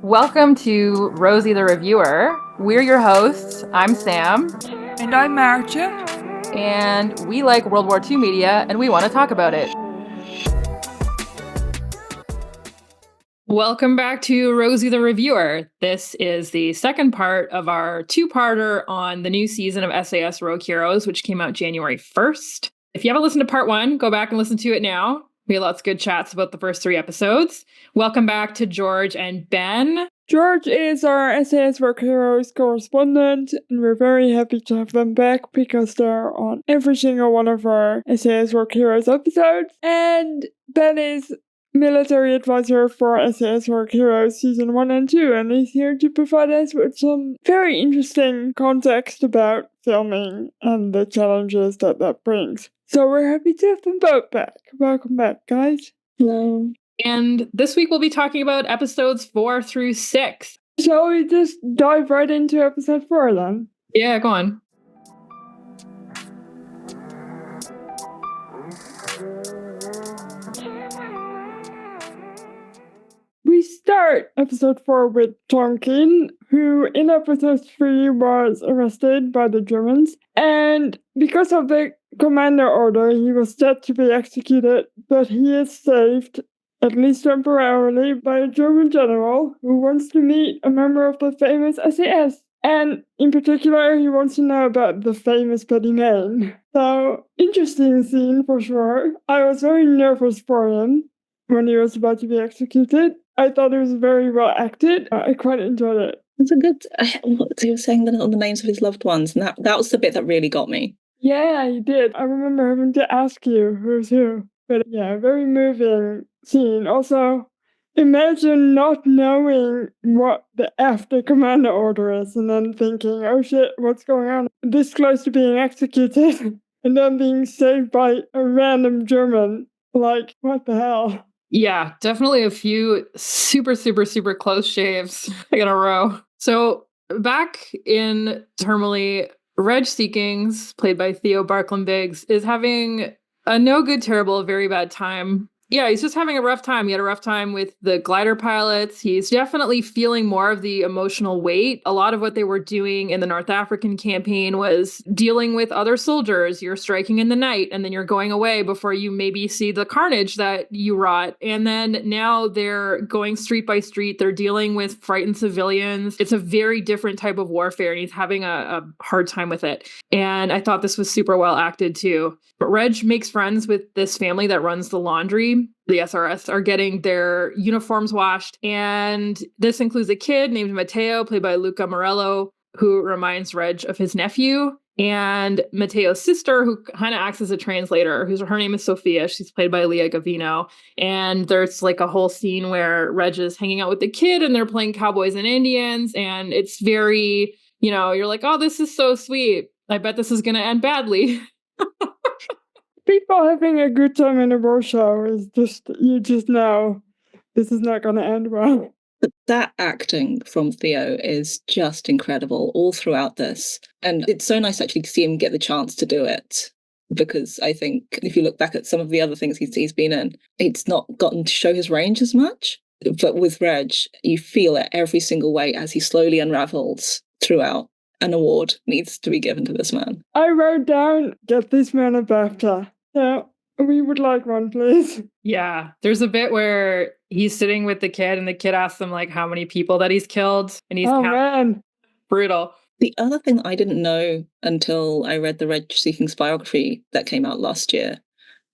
Welcome to Rosie the Reviewer. We're your hosts. I'm Sam. And I'm Maartje. And we like World War II media and we want to talk about it. Welcome back to Rosie the Reviewer. This is the second part of our two-parter on the new season of SAS Rogue Heroes, which came out January 1st. If you haven't listened to part one, go back and listen to it now. We had lots of good chats about the first 3 episodes. Welcome back to George and Ben. George is our SAS Rogue Heroes correspondent, and we're very happy to have them back because they're on every single one of our SAS Rogue Heroes episodes. And Ben is military advisor for SAS Rogue Heroes Season 1 and 2, and he's here to provide us with some very interesting context about filming and the challenges that brings. So we're happy to have them both back. Welcome back, guys. Hello. And this week we'll be talking about episodes 4 through 6. Shall we just dive right into episode 4 then? Yeah, go on. We start episode 4 with Tonkin, who in episode 3 was arrested by the Germans, and because of the commander order, he was set to be executed, but he is saved, at least temporarily, by a German general who wants to meet a member of the famous SAS. And in particular, he wants to know about the famous Petty Main. So, interesting scene for sure. I was very nervous for him when he was about to be executed. I thought it was very well acted. I quite enjoyed it. It's a good. He was saying the names of his loved ones, and that was the bit that really got me. Yeah, he did. I remember having to ask you who's who. But yeah, very moving scene. Also, imagine not knowing what the F the commander order is and then thinking, oh shit, what's going on? This close to being executed and then being saved by a random German. Like, what the hell? Yeah, definitely a few super close shaves in a row. So back in Termally, Reg Seekings, played by Theo Barkland-Biggs, is having a no good, terrible, very bad time. Yeah, he's just having a rough time. He had a rough time with the glider pilots. He's definitely feeling more of the emotional weight. A lot of what they were doing in the North African campaign was dealing with other soldiers. You're striking in the night, and then you're going away before you maybe see the carnage that you wrought. And then now they're going street by street. They're dealing with frightened civilians. It's a very different type of warfare, and he's having a hard time with it. And I thought this was super well acted too. But Reg makes friends with this family that runs the laundry. The SRS are getting their uniforms washed. And this includes a kid named Matteo, played by Luca Morello, who reminds Reg of his nephew. And Matteo's sister, who kind of acts as a translator, her name is Sophia. She's played by Leah Gavino. And there's like a whole scene where Reg is hanging out with the kid and they're playing cowboys and Indians. And it's very, you're like, oh, this is so sweet. I bet this is going to end badly. People having a good time in a war show is you just know this is not going to end well. But that acting from Theo is just incredible all throughout this. And it's so nice actually to see him get the chance to do it. Because I think if you look back at some of the other things he's been in, it's not gotten to show his range as much. But with Reg, you feel it every single way as he slowly unravels throughout. An award needs to be given to this man. I wrote down, get this man a BAFTA. Yeah, we would like one, please. Yeah, there's a bit where he's sitting with the kid and the kid asks him like how many people that he's killed. And he's man. Brutal. The other thing I didn't know until I read the Reg Seekings biography that came out last year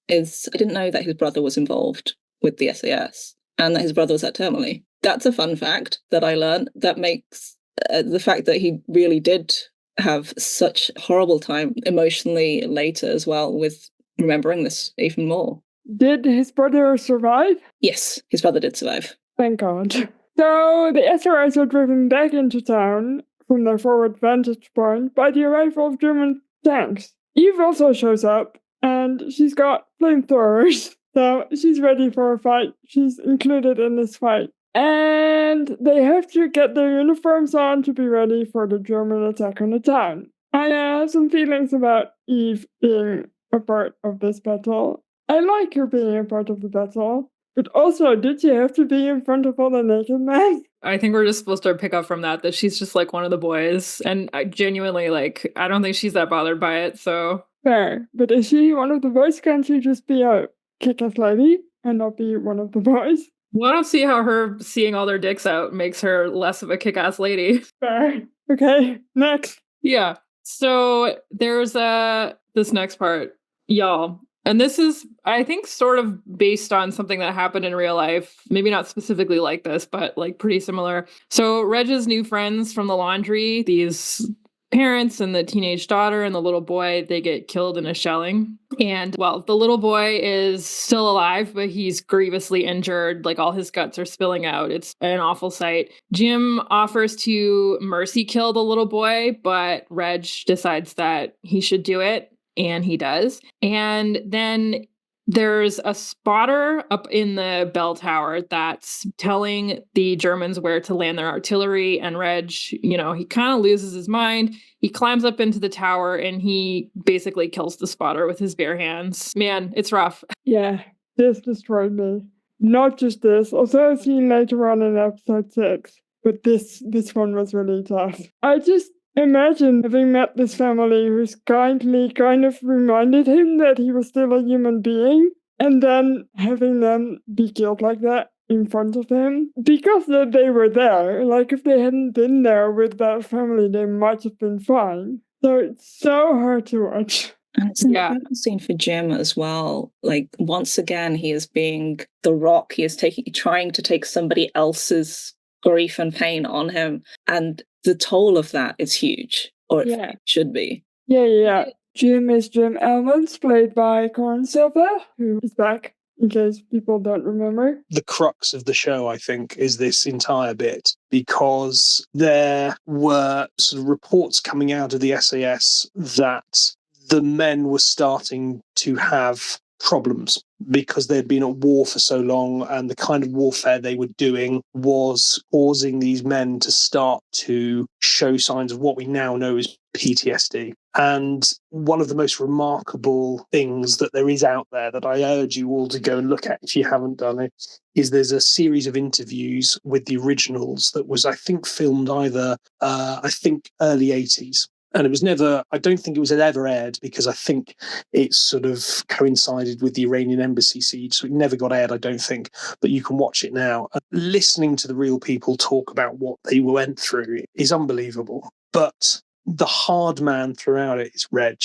is I didn't know that his brother was involved with the SAS and that his brother was at Termally. That's a fun fact that I learned that makes the fact that he really did have such a horrible time emotionally later as well with remembering this even more. Did his brother survive? Yes, his brother did survive. Thank God. So the SRS are driven back into town from their forward vantage point by the arrival of German tanks. Eve also shows up, and she's got flamethrowers, so she's ready for a fight. She's included in this fight. And they have to get their uniforms on to be ready for the German attack on the town. I have some feelings about Eve being a part of this battle. I like her being a part of the battle. But also, did she have to be in front of all the naked men? I think we're just supposed to pick up from that she's just like one of the boys. And I genuinely, like, I don't think she's that bothered by it, so. Fair. But is she one of the boys? Can't she just be a kick-ass lady and not be one of the boys? Well, I don't see how her seeing all their dicks out makes her less of a kick-ass lady. Fair. Okay, next. Yeah. So there's this next part, y'all. And this is, I think, sort of based on something that happened in real life. Maybe not specifically like this, but like pretty similar. So Reg's new friends from the laundry, these parents and the teenage daughter and the little boy, they get killed in a shelling. And well, the little boy is still alive, but he's grievously injured. Like all his guts are spilling out. It's an awful sight. Jim offers to mercy kill the little boy, but Reg decides that he should do it. And he does. And then there's a spotter up in the bell tower that's telling the Germans where to land their artillery. And Reg, he kind of loses his mind. He climbs up into the tower and he basically kills the spotter with his bare hands. Man, it's rough. Yeah, this destroyed me. Not just this, also a scene later on in episode 6. But this one was really tough. I just imagine having met this family who's kindly kind of reminded him that he was still a human being, and then having them be killed like that in front of him because they were there. Like, if they hadn't been there with that family, they might have been fine. So it's so hard to watch. And it's an incredible scene for Jim as well. Like, once again, he is being the rock. He is trying to take somebody else's grief and pain on him. And the toll of that is huge, or it should be. Yeah. Jim is Jim Elmans, played by Corin Silver, who is back, in case people don't remember. The crux of the show, I think, is this entire bit, because there were sort of reports coming out of the SAS that the men were starting to have problems because they'd been at war for so long, and the kind of warfare they were doing was causing these men to start to show signs of what we now know as PTSD. And one of the most remarkable things that there is out there that I urge you all to go and look at if you haven't done it is there's a series of interviews with the originals that was, I think, filmed either, early 80s. And it was never, I don't think it was ever aired because I think it sort of coincided with the Iranian embassy siege. So it never got aired, I don't think. But you can watch it now. Listening to the real people talk about what they went through is unbelievable. But the hard man throughout it is Reg.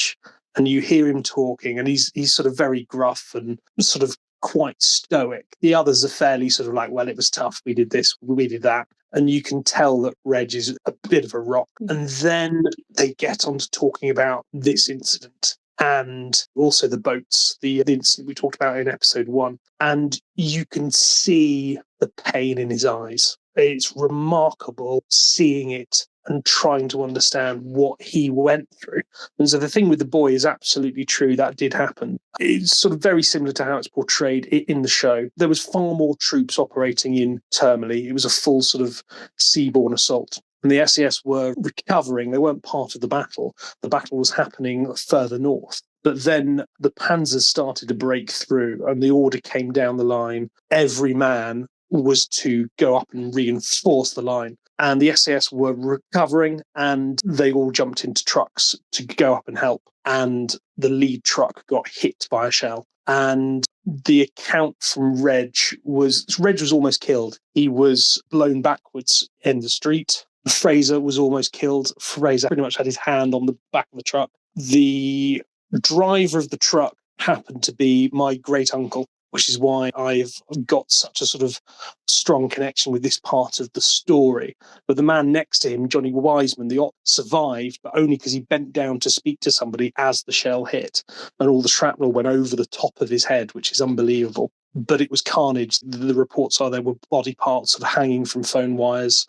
And you hear him talking, and he's sort of very gruff and sort of quite stoic. The others are fairly sort of like, well, it was tough. We did this, we did that. And you can tell that Reg is a bit of a rock. And then they get on to talking about this incident and also the boats, the incident we talked about in episode 1. And you can see the pain in his eyes. It's remarkable seeing it and trying to understand what he went through. And so the thing with the boy is absolutely true. That did happen. It's sort of very similar to how it's portrayed in the show. There was far more troops operating in Termoli. It was a full sort of seaborne assault. And the SAS were recovering. They weren't part of the battle. The battle was happening further north. But then the panzers started to break through, and the order came down the line. Every man was to go up and reinforce the line. And the SAS were recovering, and they all jumped into trucks to go up and help. And the lead truck got hit by a shell. And the account from Reg was almost killed. He was blown backwards in the street. Fraser was almost killed. Fraser pretty much had his hand on the back of the truck. The driver of the truck happened to be my great uncle, which is why I've got such a sort of strong connection with this part of the story. But the man next to him, Johnny Wiseman, the op, survived, but only because he bent down to speak to somebody as the shell hit. And all the shrapnel went over the top of his head, which is unbelievable. But it was carnage. The reports are there were body parts sort of hanging from phone wires,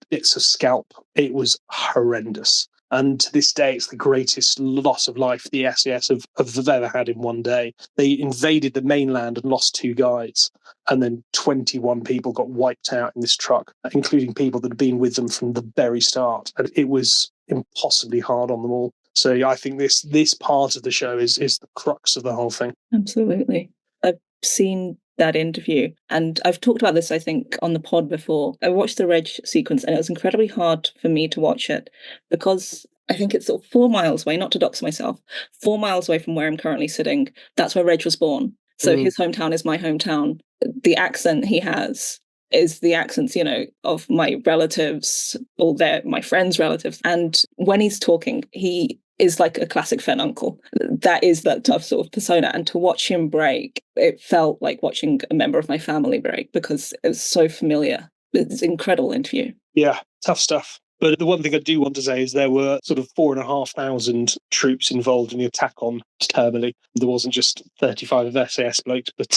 bits of scalp. It was horrendous. And to this day, it's the greatest loss of life the SAS have ever had in one day. They invaded the mainland and lost 2 guys. And then 21 people got wiped out in this truck, including people that had been with them from the very start. And it was impossibly hard on them all. So I think this part of the show is the crux of the whole thing. Absolutely. I've seen that interview. And I've talked about this, I think, on the pod before. I watched the Reg sequence and it was incredibly hard for me to watch it because I think it's sort of 4 miles away, not to dox myself, 4 miles away from where I'm currently sitting. That's where Reg was born. So his hometown is my hometown. The accent he has is the accents, of my relatives or my friends' relatives. And when he's talking, he is like a classic Fen uncle. That is that tough sort of persona. And to watch him break, it felt like watching a member of my family break because it was so familiar. It's an incredible interview. Yeah, tough stuff. But the one thing I do want to say is there were sort of 4,500 troops involved in the attack on Termoli. There wasn't just 35 of SAS blokes, but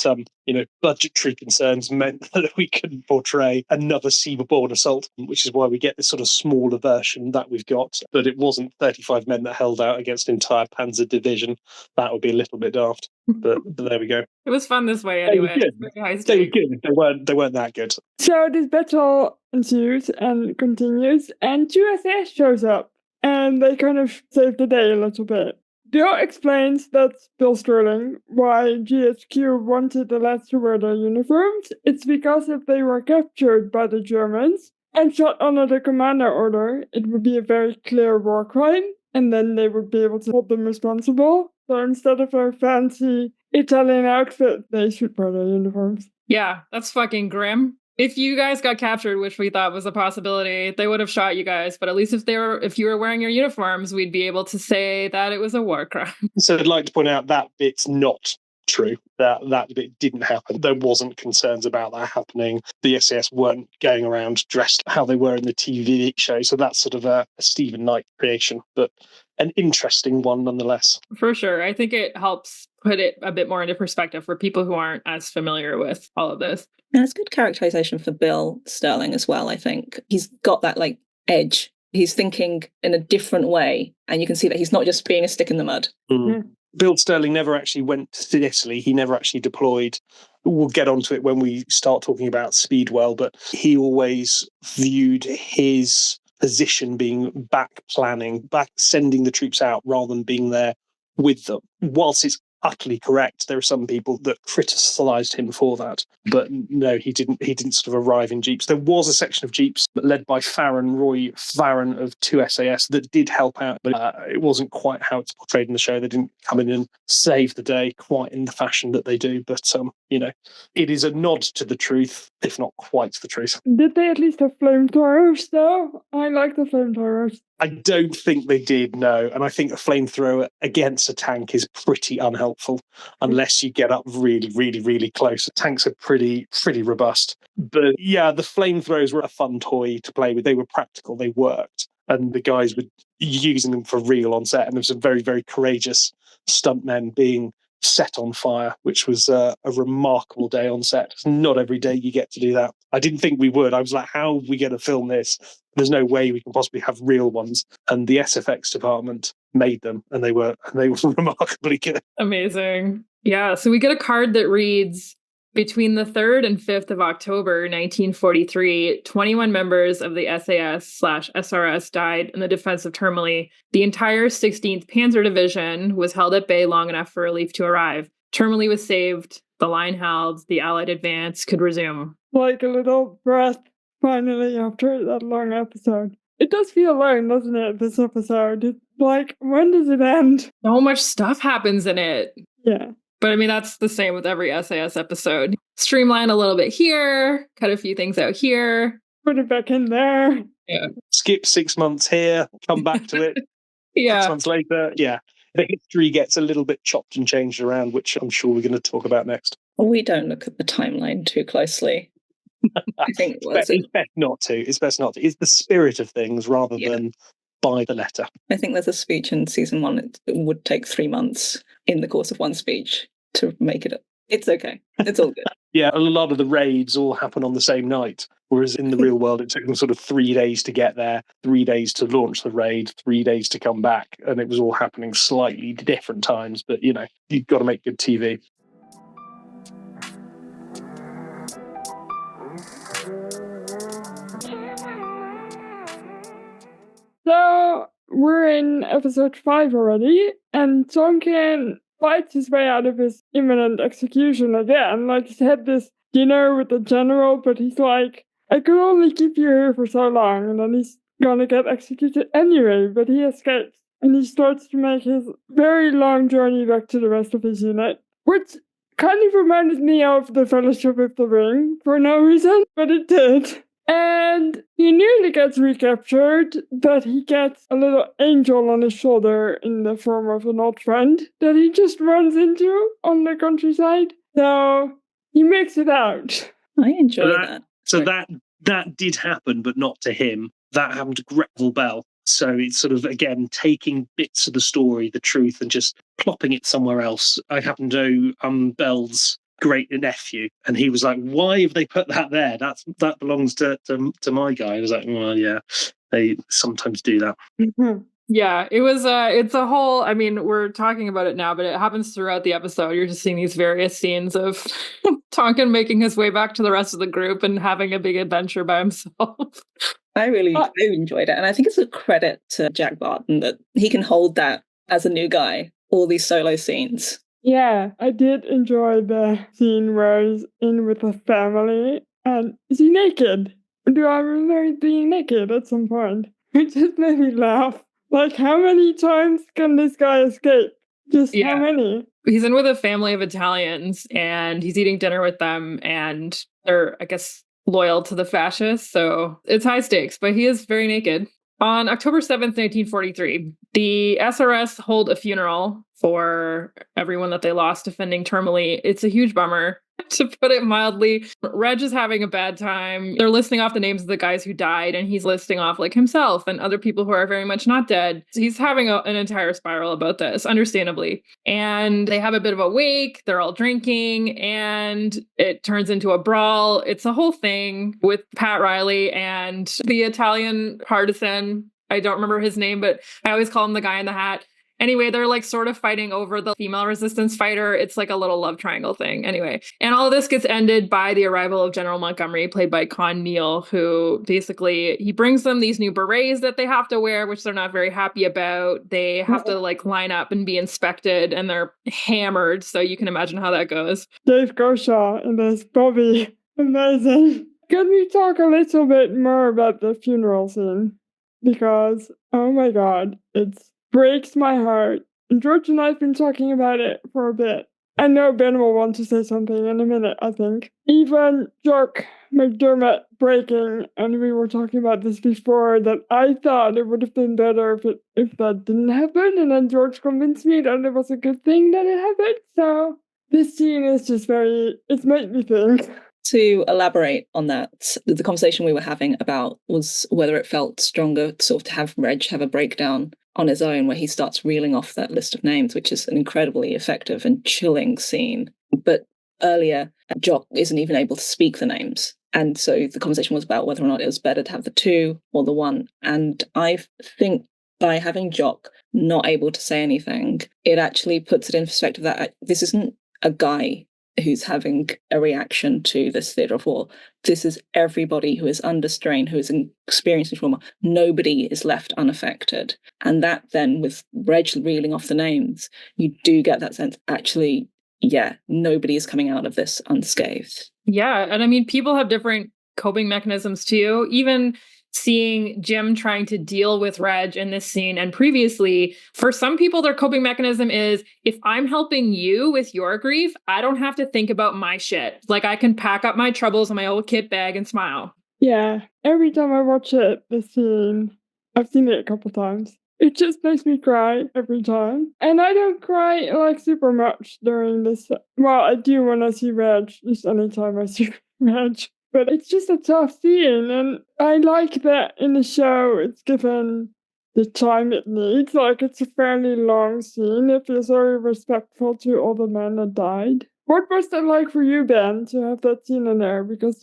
budgetary concerns meant that we couldn't portray another seaborne assault, which is why we get this sort of smaller version that we've got. But it wasn't 35 men that held out against an entire Panzer division. That would be a little bit daft. But there we go. It was fun this way anyway. They were good. They weren't that good. So this battle ensues and continues, and SAS shows up, and they kind of save the day a little bit. Bill explains that Bill Sterling why GHQ wanted the lads to wear their uniforms. It's because if they were captured by the Germans and shot under the commander order, it would be a very clear war crime, and then they would be able to hold them responsible. So instead of their fancy Italian outfit, they should wear their uniforms. Yeah, that's fucking grim. If you guys got captured, which we thought was a possibility, they would have shot you guys. But at least if you were wearing your uniforms, we'd be able to say that it was a war crime. So I'd like to point out that bit's not true. That bit didn't happen. There wasn't concerns about that happening. The SAS weren't going around dressed how they were in the TV show. So that's sort of a Stephen Knight creation, but an interesting one nonetheless. For sure. I think it helps put it a bit more into perspective for people who aren't as familiar with all of this. And it's good characterization for Bill Sterling as well, I think. He's got that edge. He's thinking in a different way. And you can see that he's not just being a stick in the mud. Mm. Bill Sterling never actually went to Italy. He never actually deployed. We'll get onto it when we start talking about Speedwell, but he always viewed his position being back planning, back sending the troops out rather than being there with them. Whilst it's utterly correct, there are some people that criticised him for that, but no, he didn't sort of arrive in jeeps. There was a section of jeeps led by Roy Farron of 2 SAS that did help out, but it wasn't quite how it's portrayed in the show. They didn't come in and save the day quite in the fashion that they do, but it is a nod to the truth, if not quite the truth. Did they at least have flamethrowers though? I like the flamethrowers. I don't think they did, no. And I think a flamethrower against a tank is pretty unhelpful unless you get up really, really, really close. Tanks are pretty robust. But yeah, the flamethrowers were a fun toy to play with. They were practical, they worked. And the guys were using them for real on set. And there was some very, very courageous stuntmen being set on fire, which was a remarkable day on set. It's not every day you get to do that. I didn't think we would. I was like, how are we going to film this? There's no way we can possibly have real ones. And the SFX department made them, and they were remarkably good. Amazing. Yeah, so we get a card that reads, between the 3rd and 5th of October, 1943, 21 members of the SAS/SRS died in the defense of Termoli. The entire 16th Panzer Division was held at bay long enough for relief to arrive. Termoli was saved, the line held, the Allied advance could resume. Like a little breath, finally, after that long episode. It does feel long, doesn't it, this episode? It's like, when does it end? So much stuff happens in it. Yeah. But I mean, that's the same with every SAS episode. Streamline a little bit here, cut a few things out here. Put it back in there. Yeah. Skip 6 months here, come back to it. Yeah. 6 months later, yeah. The history gets a little bit chopped and changed around, which I'm sure we're going to talk about next. We don't look at the timeline too closely. I think it's best not to. It's best not to. It's the spirit of things rather than by the letter. I think there's a speech in season 1. It would take 3 months in the course of one speech to make it up. It's okay. It's all good. Yeah, a lot of the raids all happen on the same night, whereas in the real world, it took them sort of 3 days to get there, 3 days to launch the raid, 3 days to come back, and it was all happening slightly different times. But, you've got to make good TV. So we're in episode 5 already, and Tonkin fights his way out of his imminent execution again. Like, he's had this dinner with the general, but he's like, I could only keep you here for so long, and then he's gonna get executed anyway, but he escapes. And he starts to make his very long journey back to the rest of his unit, which kind of reminded me of the Fellowship of the Ring for no reason, but it did. And he nearly gets recaptured, but he gets a little angel on his shoulder in the form of an old friend that he just runs into on the countryside. So he makes it out. I enjoy that. So that did happen, but not to him. That happened to Gretvel Bell. So it's sort of, again, taking bits of the story, the truth, and just plopping it somewhere else. I happen to know Bell's great nephew, and he was like, why have they put that there? That belongs to my guy. I was like, well, yeah, they sometimes do that. Yeah, it was it's a whole, I mean, we're talking about it now, but it happens throughout the episode. You're just seeing these various scenes of Tonkin making his way back to the rest of the group and having a big adventure by himself. I really enjoyed it. And I think it's a credit to Jack Barton that he can hold that as a new guy, all these solo scenes. Yeah, I did enjoy the scene where he's in with the family. And is he naked? Do I remember being naked at some point? It just made me laugh. Like, how many times can this guy escape? Just how many? He's in with a family of Italians, and he's eating dinner with them, and they're, I guess, loyal to the fascists, so it's high stakes, but he is very naked. On October 7th, 1943, the SRS hold a funeral for everyone that they lost defending Termoli. It's a huge bummer, to put it mildly. Reg is having a bad time. They're listing off the names of the guys who died, and he's listing off like himself and other people who are very much not dead. So he's having an entire spiral about this, understandably. And they have a bit of a wake. They're all drinking, and it turns into a brawl. It's a whole thing with Pat Riley and the Italian partisan. I don't remember his name, but I always call him the guy in the hat. Anyway, they're like sort of fighting over the female resistance fighter. It's like a little love triangle thing. Anyway, and all of this gets ended by the arrival of General Montgomery, played by Con Neal, who basically, he brings them these new berets that they have to wear, which they're not very happy about. They have to like line up and be inspected, and they're hammered. So you can imagine how that goes. Dave Goshaw and this Bobby. Amazing. Can we talk a little bit more about the funeral scene? Because, oh my God, it breaks my heart. And George and I have been talking about it for a bit. I know Ben will want to say something in a minute, I think. Even Jock McDermott breaking, and we were talking about this before, that I thought it would have been better if that didn't happen, and then George convinced me that it was a good thing that it happened. So this scene is just it's made me think. To elaborate on that, the conversation we were having about was whether it felt stronger sort of to have Reg have a breakdown on his own where he starts reeling off that list of names, which is an incredibly effective and chilling scene. But earlier, Jock isn't even able to speak the names. And so the conversation was about whether or not it was better to have the two or the one. And I think by having Jock not able to say anything, it actually puts it in perspective that this isn't a guy who's having a reaction to this theatre of war. This is everybody who is under strain, who is experiencing trauma. Nobody is left unaffected. And that then, with Reg reeling off the names, you do get that sense, actually, yeah, nobody is coming out of this unscathed. Yeah, and I mean, people have different coping mechanisms too. Even seeing Jim trying to deal with Reg in this scene and previously, for some people, their coping mechanism is, if I'm helping you with your grief, I don't have to think about my shit. Like, I can pack up my troubles in my old kit bag and smile. Yeah, every time I watch it, the scene, I've seen it a couple times. It just makes me cry every time. And I don't cry like super much during this. Well, I do when I see Reg, just anytime I see Reg. But it's just a tough scene, and I like that in the show it's given the time it needs. Like, it's a fairly long scene. It feels very respectful to all the men that died. What was that like for you, Ben, to have that scene in there? Because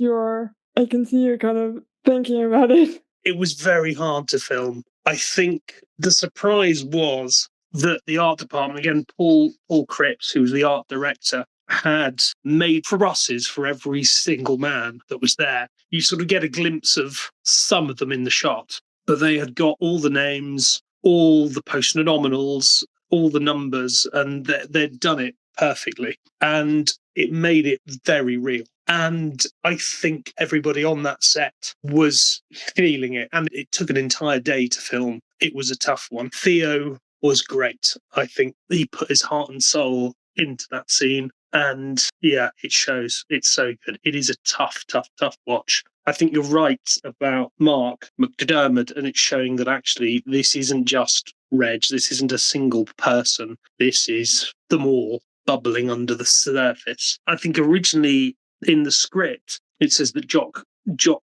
I can see you kind of thinking about it. It was very hard to film. I think the surprise was that the art department, again, Paul Cripps, who was the art director, had made crosses for every single man that was there. You sort of get a glimpse of some of them in the shot, but they had got all the names, all the post-nominals, all the numbers, and they'd done it perfectly. And it made it very real. And I think everybody on that set was feeling it. And it took an entire day to film. It was a tough one. Theo was great. I think he put his heart and soul into that scene. And yeah, it shows. It's so good. It is a tough, tough, tough watch. I think you're right about Mark McDermott, and it's showing that actually this isn't just Reg. This isn't a single person. This is them all bubbling under the surface. I think originally in the script, it says that Jock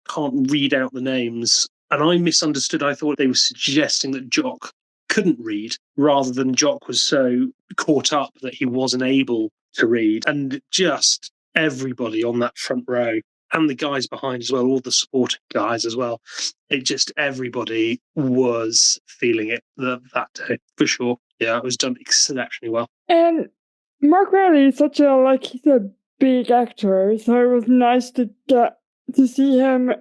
can't read out the names. And I misunderstood. I thought they were suggesting that Jock couldn't read, rather than Jock was so caught up that he wasn't able to read. And just everybody on that front row, and the guys behind as well, all the supporting guys as well. It just, everybody was feeling it that day, for sure. Yeah, it was done exceptionally well. And Mark Riley is such a, he's a big actor, so it was nice to get to see him,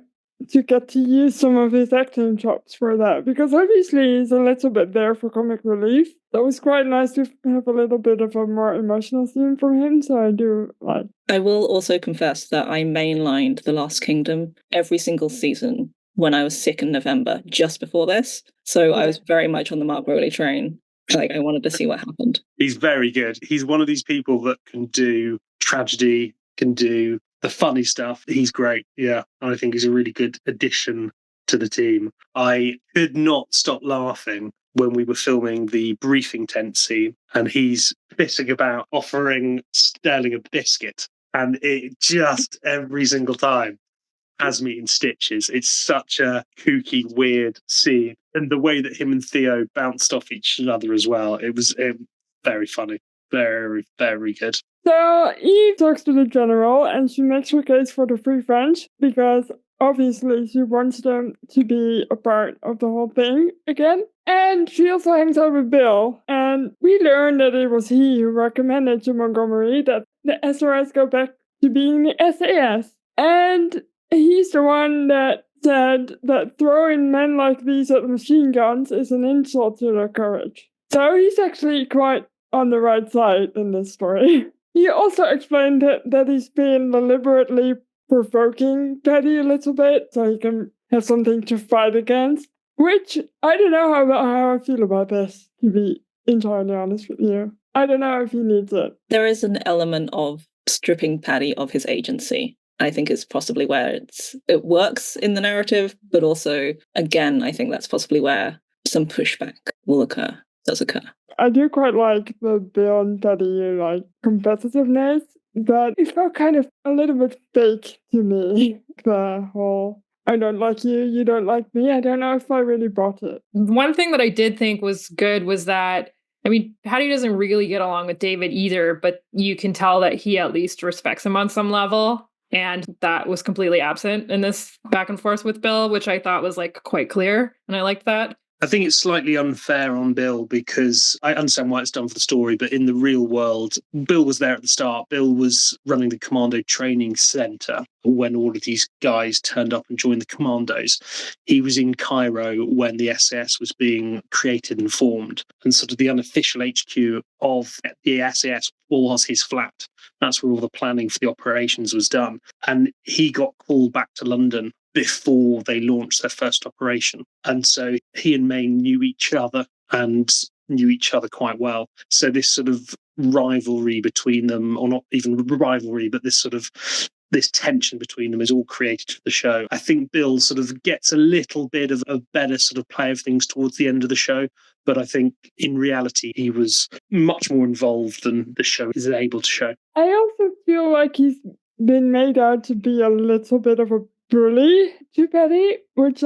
to get to use some of his acting chops for that, because obviously he's a little bit there for comic relief. That was quite nice to have a little bit of a more emotional scene from him, so I do like. I will also confess that I mainlined The Last Kingdom every single season when I was sick in November, just before this. So I was very much on the Mark Rowley train. I wanted to see what happened. He's very good. He's one of these people that can do tragedy, can do the funny stuff. He's great. Yeah. I think he's a really good addition to the team. I could not stop laughing when we were filming the briefing tent scene, and he's pissing about offering Sterling a biscuit. And it just every single time has me in stitches. It's such a kooky, weird scene. And the way that him and Theo bounced off each other as well, it was very funny. Very, very good. So Eve talks to the general, and she makes her case for the Free French, because obviously she wants them to be a part of the whole thing again. And she also hangs out with Bill, and we learn that it was he who recommended to Montgomery that the SRS go back to being the SAS. And he's the one that said that throwing men like these at machine guns is an insult to their courage. So he's actually quite on the right side in this story. He also explained that he's been deliberately provoking Paddy a little bit so he can have something to fight against, which I don't know how I feel about this, to be entirely honest with you. I don't know if he needs it. There is an element of stripping Paddy of his agency. I think it's possibly where it works in the narrative, but also, again, I think that's possibly where some pushback does occur. I do quite like the Bill and Paddy competitiveness, but it felt kind of a little bit fake to me. The whole I don't like you, you don't like me. I don't know if I really bought it. One thing that I did think was good was that, I mean, Paddy doesn't really get along with David either, but you can tell that he at least respects him on some level. And that was completely absent in this back and forth with Bill, which I thought was quite clear. And I liked that. I think it's slightly unfair on Bill, because I understand why it's done for the story, but in the real world, Bill was there at the start. Bill was running the Commando Training Centre when all of these guys turned up and joined the Commandos. He was in Cairo when the SAS was being created and formed, and sort of the unofficial HQ of the SAS was his flat. That's where all the planning for the operations was done. And he got called back to London before they launched their first operation. And so he and Mayne knew each other and knew each other quite well. So this sort of rivalry between them, or not even rivalry, but this tension between them is all created for the show. I think Bill sort of gets a little bit of a better sort of play of things towards the end of the show. But I think in reality, he was much more involved than the show is able to show. I also feel like he's been made out to be a little bit of a bully to Paddy, which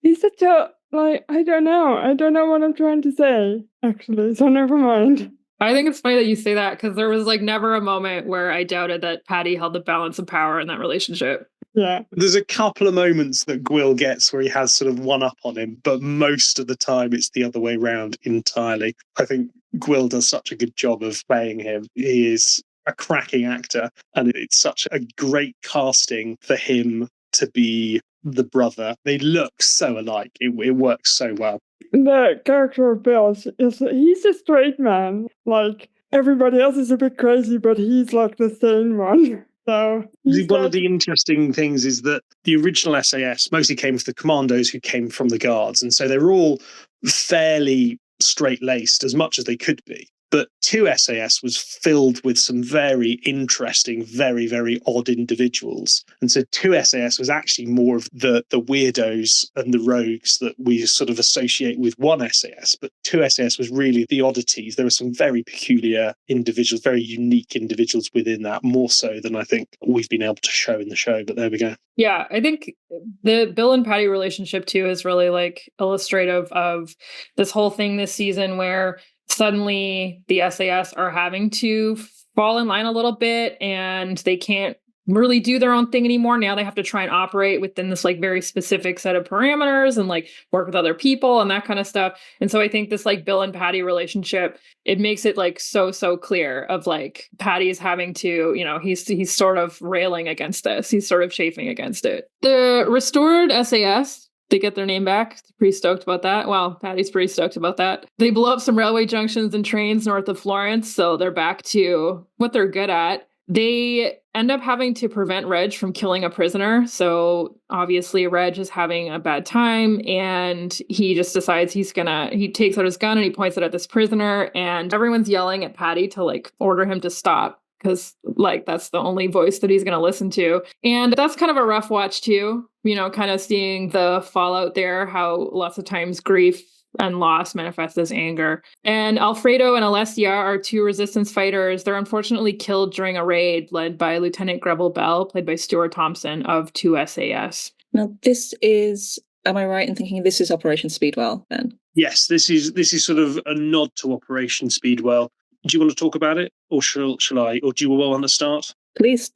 he's such a, I don't know what I'm trying to say, actually, so never mind. I think it's funny that you say that, because there was never a moment where I doubted that Paddy held the balance of power in that relationship. Yeah. There's a couple of moments that Gwyll gets where he has sort of one up on him, but most of the time it's the other way round entirely. I think Gwyll does such a good job of playing him. He is a cracking actor, and it's such a great casting for him to be the brother. They look so alike. It works so well. the character of Bill is he's a straight man. Like, everybody else is a bit crazy, but he's like the sane one. So one of the interesting things is that the original SAS mostly came from the commandos who came from the guards, and so they were all fairly straight-laced as much as they could be. But 2 SAS was filled with some very interesting, very, very odd individuals. And so 2 SAS was actually more of the weirdos and the rogues that we sort of associate with 1 SAS. But 2 SAS was really the oddities. There were some very peculiar individuals, very unique individuals within that, more so than I think we've been able to show in the show. But there we go. Yeah, I think the Bill and Patty relationship too is really like illustrative of this whole thing this season where suddenly the SAS are having to fall in line a little bit and they can't really do their own thing anymore. Now they have to try and operate within this like very specific set of parameters and like work with other people and that kind of stuff. And so I think this like Bill and Patty relationship, it makes it like so clear of like Patty's having to, you know, he's sort of railing against this. He's sort of chafing against it. The restored SAS, they get their name back. Pretty stoked about that. Well, Patty's pretty stoked about that. They blow up some railway junctions and trains north of Florence, so they're back to what they're good at. They end up having to prevent Reg from killing a prisoner. So obviously Reg is having a bad time and he just decides he takes out his gun and he points it at this prisoner and everyone's yelling at Patty to like order him to stop because like that's the only voice that he's going to listen to. And that's kind of a rough watch too, you know, kind of seeing the fallout there, how lots of times grief and loss manifests as anger. And Alfredo and Alessia are 2 resistance fighters. They're unfortunately killed during a raid led by Lieutenant Greville Bell, played by Stuart Thompson of 2 SAS. Now, this is, am I right in thinking this is Operation Speedwell then? Yes, this is sort of a nod to Operation Speedwell. Do you want to talk about it, or shall I? Or do you want to start? Please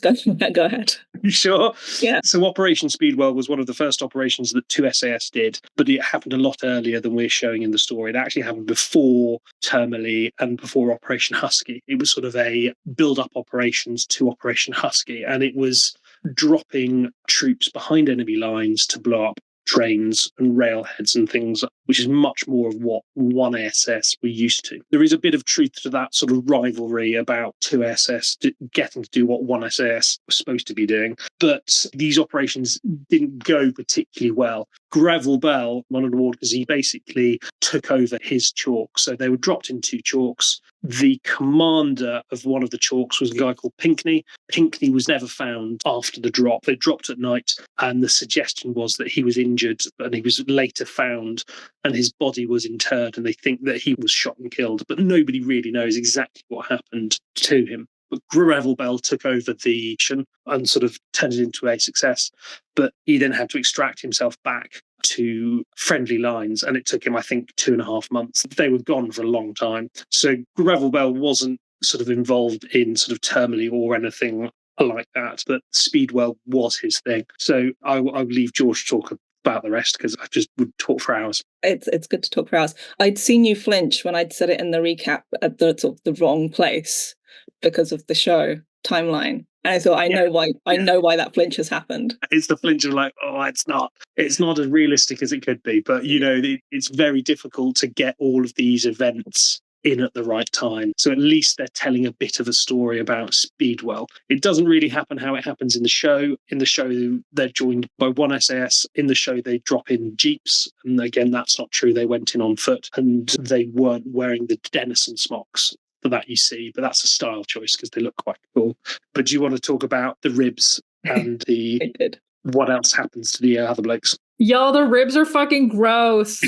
go ahead. You sure? Yeah. So Operation Speedwell was one of the first operations that 2 SAS did, but it happened a lot earlier than we're showing in the story. It actually happened before Termoli and before Operation Husky. It was sort of a build-up operations to Operation Husky, and it was dropping troops behind enemy lines to blow up trains and railheads and things, which is much more of what 1 SS we're used to. There is a bit of truth to that sort of rivalry about 2 SS getting to do what 1 SAS was supposed to be doing. But these operations didn't go particularly well. Greville Bell won an award because he basically took over his chalk. So they were dropped in 2 chalks. The commander of one of the chalks was a guy called Pinkney. Pinkney was never found after the drop. They dropped at night, and the suggestion was that he was injured, and he was later found, and his body was interred, and they think that he was shot and killed. But nobody really knows exactly what happened to him. But Greville Bell took over the mission and sort of turned it into a success. But he then had to extract himself back to friendly lines, and it took him, I think, 2.5 months. They were gone for a long time. So Greville Bell wasn't sort of involved in sort of Termoli or anything like that, but Speedwell was his thing. So I will leave George to talk about the rest because I just would talk for hours. It's good to talk for hours. I'd seen you flinch when I'd said it in the recap at the sort of the wrong place because of the show timeline. And I thought, I know why that flinch has happened. It's the flinch of like, oh, it's not as realistic as it could be. But, you know, it's very difficult to get all of these events in at the right time. So at least they're telling a bit of a story about Speedwell. It doesn't really happen how it happens in the show. In the show, they're joined by 1 SAS. In the show, they drop in jeeps. And again, that's not true. They went in on foot and they weren't wearing the Denison smocks for that you see, but that's a style choice because they look quite cool. But do you want to talk about the ribs and I did. What else happens to the other blokes? Yo, the ribs are fucking gross.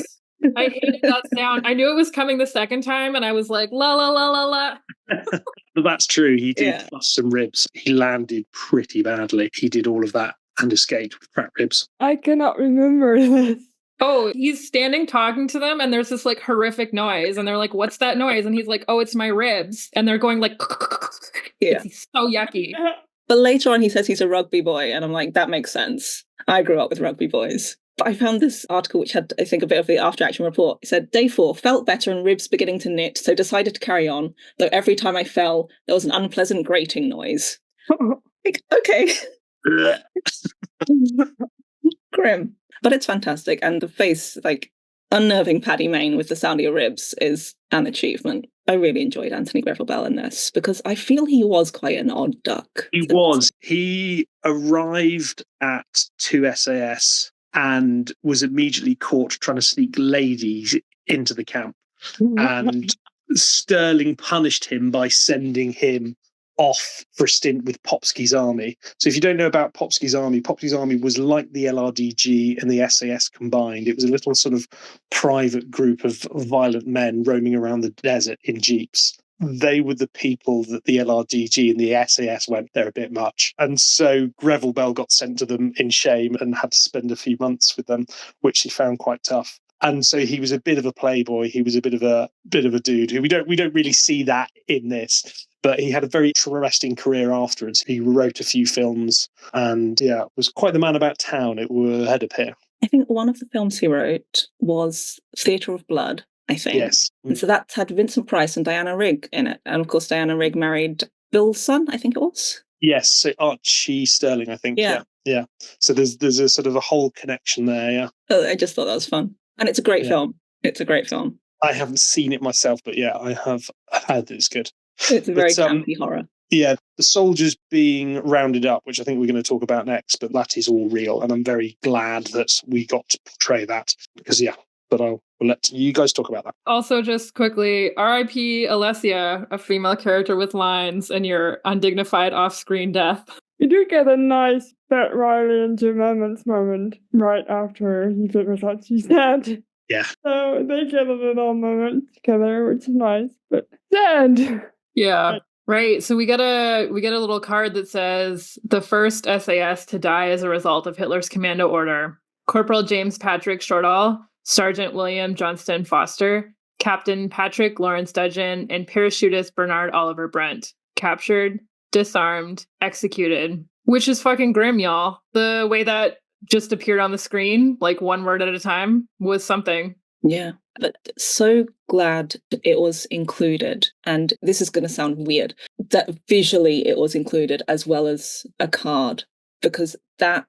I hated that sound. I knew it was coming the second time, and I was like, la la la la la. But that's true. He did bust some ribs. He landed pretty badly. He did all of that and escaped with cracked ribs. I cannot remember this. Oh, he's standing talking to them, and there's this like horrific noise, and they're like, "What's that noise?" And he's like, "Oh, it's my ribs," and they're going like, yeah, it's so yucky. But later on, he says he's a rugby boy, and I'm like, that makes sense. I grew up with rugby boys. But I found this article which had, I think, a bit of the after-action report. It said, day 4, felt better and ribs beginning to knit, so decided to carry on, though every time I fell, there was an unpleasant grating noise. Like, okay. Grim. But it's fantastic. And the face, like, unnerving Paddy Mayne with the sound of your ribs is an achievement. I really enjoyed Anthony Greville Bell in this because I feel he was quite an odd duck. He was. He arrived at 2SAS and was immediately caught trying to sneak ladies into the camp. And Sterling punished him by sending him off for a stint with Popsky's army. So if you don't know about Popsky's army was like the LRDG and the SAS combined. It was a little sort of private group of violent men roaming around the desert in jeeps. They were the people that the LRDG and the SAS went, they're a bit much. And so Greville Bell got sent to them in shame and had to spend a few months with them, which he found quite tough. And so he was a bit of a playboy. He was a bit of a dude who we don't really see that in this, but he had a very interesting career afterwards. He wrote a few films and was quite the man about town. It were head up here. I think one of the films he wrote was Theatre of Blood, I think. Yes. And so that had Vincent Price and Diana Rigg in it. And of course, Diana Rigg married Bill's son, I think it was. Yes, so Archie Sterling, I think. Yeah. So there's a sort of a whole connection there, yeah. Oh, I just thought that was fun. And it's a great film. It's a great film. I haven't seen it myself, but I have heard that it's good. It's a very campy horror. Yeah, the soldiers being rounded up, which I think we're going to talk about next, but that is all real. And I'm very glad that we got to portray that because, but I'll let you guys talk about that. Also, just quickly, R.I.P. Alessia, a female character with lines, and your undignified off-screen death. You do get a nice Bet Riley and Jim Emmons moment right after he figures out she's dead. Yeah. So they get a little moment together, which is nice, but dead. Yeah. Right. So we get a little card that says the first SAS to die as a result of Hitler's commando order. Corporal James Patrick Shortall, Sergeant William Johnston Foster, Captain Patrick Lawrence Dudgeon, and parachutist Bernard Oliver Brent. Captured, disarmed, executed. Which is fucking grim, y'all. The way that just appeared on the screen, like one word at a time, was something. Yeah, but so glad it was included. And this is going to sound weird, that visually it was included as well as a card, because that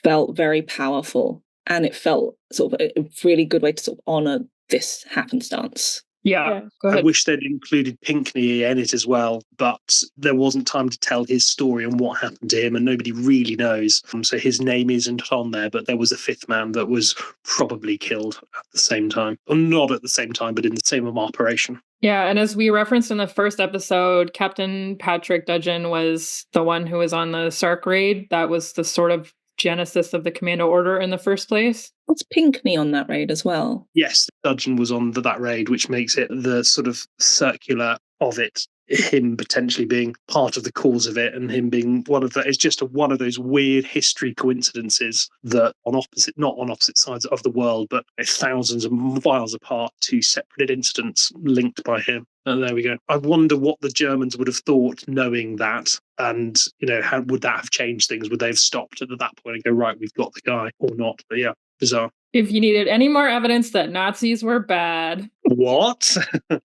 felt very powerful. And it felt sort of a really good way to sort of honour this happenstance. Yeah. Go ahead. I wish they'd included Pinkney in it as well, but there wasn't time to tell his story and what happened to him, and nobody really knows. So his name isn't on there, but there was a fifth man that was probably killed at the same time. Or not at the same time, but in the same operation. Yeah, and as we referenced in the first episode, Captain Patrick Dudgeon was the one who was on the Sark raid. That was the sort of genesis of the commando order in the first place. Was Pinkney on that raid as well? Yes, Dudgeon was on that raid, which makes it the sort of circular of it, him potentially being part of the cause of it and him being one of it's just one of those weird history coincidences that not on opposite sides of the world, but thousands of miles apart, two separate incidents linked by him. And there we go. I wonder what the Germans would have thought knowing that, and how would that have changed things? Would they have stopped at that point and go, right, we've got the guy, or not? But yeah, bizarre. If you needed any more evidence that Nazis were bad. What?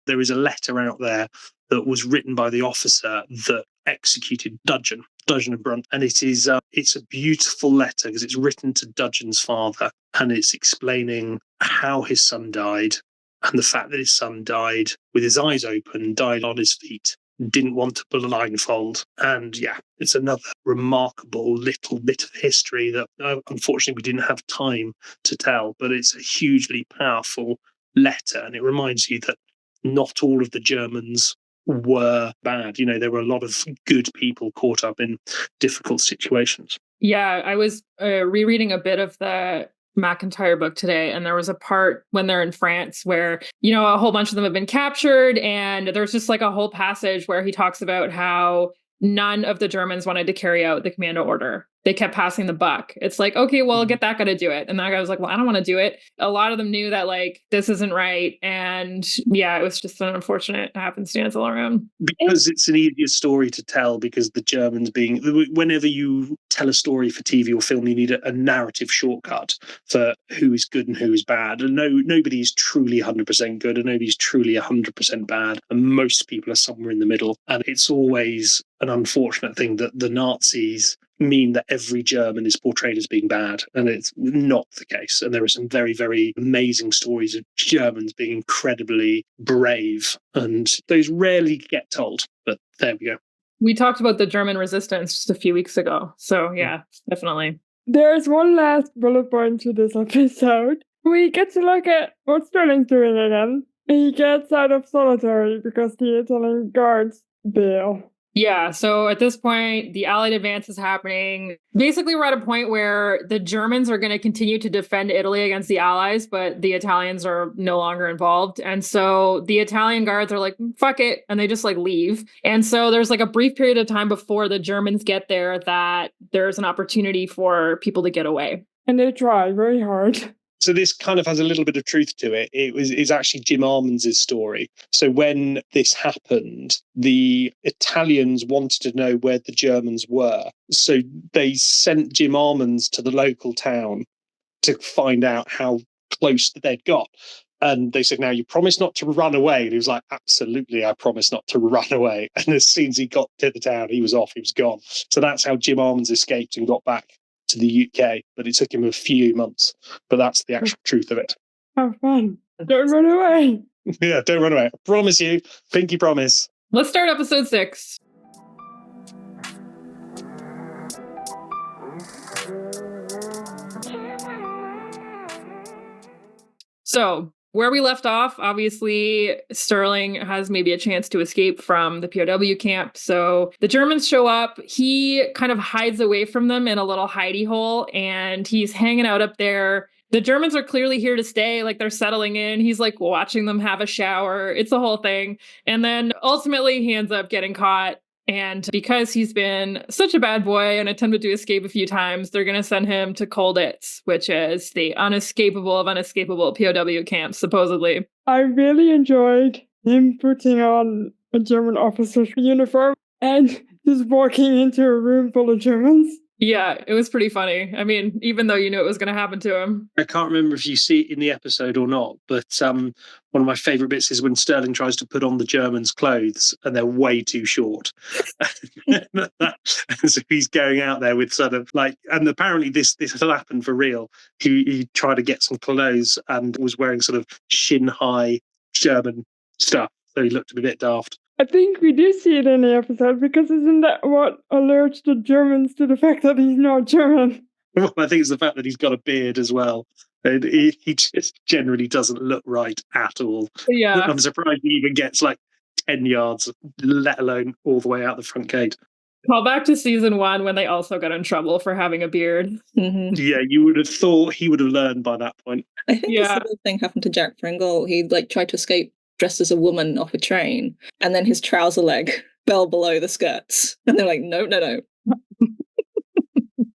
There is a letter out there that was written by the officer that executed Dudgeon and Brunt, and it's a beautiful letter because it's written to Dudgeon's father, and it's explaining how his son died and the fact that his son died with his eyes open, died on his feet, didn't want to blindfold. And it's another remarkable little bit of history that unfortunately we didn't have time to tell, but it's a hugely powerful letter, and it reminds you that not all of the Germans were bad. There were a lot of good people caught up in difficult situations. Yeah, I was rereading a bit of the McIntyre book today, and there was a part when they're in France where, a whole bunch of them have been captured, and there's just like a whole passage where he talks about how none of the Germans wanted to carry out the commando order. They kept passing the buck. It's like, okay, well, get that guy to do it. And that guy was like, well, I don't want to do it. A lot of them knew that, like, this isn't right. And it was just an unfortunate happenstance all around. Because it's an easier story to tell, because the Germans whenever you tell a story for TV or film, you need a narrative shortcut for who is good and who is bad. And nobody is truly 100% good and nobody's truly 100% bad. And most people are somewhere in the middle. And it's always an unfortunate thing that the Nazis mean that every German is portrayed as being bad, and it's not the case. And there are some very, very amazing stories of Germans being incredibly brave, and those rarely get told. But there we go. We talked about the German resistance just a few weeks ago. So yeah, definitely. There's one last bullet point to this episode. We get to look at what Sterling's doing again. He gets out of solitary because the Italian guards bail. Yeah, so at this point, the Allied advance is happening. Basically, we're at a point where the Germans are going to continue to defend Italy against the Allies, but the Italians are no longer involved. And so the Italian guards are like, fuck it, and they just like leave. And so there's like a brief period of time before the Germans get there that there's an opportunity for people to get away. And they try very hard. So this kind of has a little bit of truth to it. It's actually Jim Armand's story. So when this happened, the Italians wanted to know where the Germans were. So they sent Jim Armand to the local town to find out how close they'd got. And they said, now you promise not to run away. And he was like, absolutely, I promise not to run away. And as soon as he got to the town, he was off, he was gone. So that's how Jim Armand escaped and got back to the UK, but it took him a few months. But that's the actual truth of it. Have fun. Don't run away. Yeah, don't run away. I promise you. Pinky promise. Let's start episode 6. So, where we left off, obviously, Sterling has maybe a chance to escape from the POW camp. So the Germans show up. He kind of hides away from them in a little hidey hole, and he's hanging out up there. The Germans are clearly here to stay, like they're settling in. He's like watching them have a shower. It's the whole thing. And then ultimately he ends up getting caught. And because he's been such a bad boy and attempted to escape a few times, they're going to send him to Colditz, which is the unescapable of unescapable POW camp, supposedly. I really enjoyed him putting on a German officer's uniform and just walking into a room full of Germans. Yeah, it was pretty funny. I mean, even though you knew it was going to happen to him. I can't remember if you see it in the episode or not, but one of my favourite bits is when Sterling tries to put on the Germans' clothes and they're way too short. And so he's going out there with sort of like, and apparently this will happen for real. He tried to get some clothes and was wearing sort of shin-high German stuff, so he looked a bit daft. I think we do see it in the episode, because isn't that what alerts the Germans to the fact that he's not German? Well, I think it's the fact that he's got a beard as well. And he just generally doesn't look right at all. Yeah. I'm surprised he even gets like 10 yards, let alone all the way out the front gate. Call back to season 1 when they also got in trouble for having a beard. Mm-hmm. Yeah, you would have thought he would have learned by that point. I think Yeah. the similar thing happened to Jack Pringle. He tried to escape dressed as a woman off a train, and then his trouser leg fell below the skirts. And they're like, no.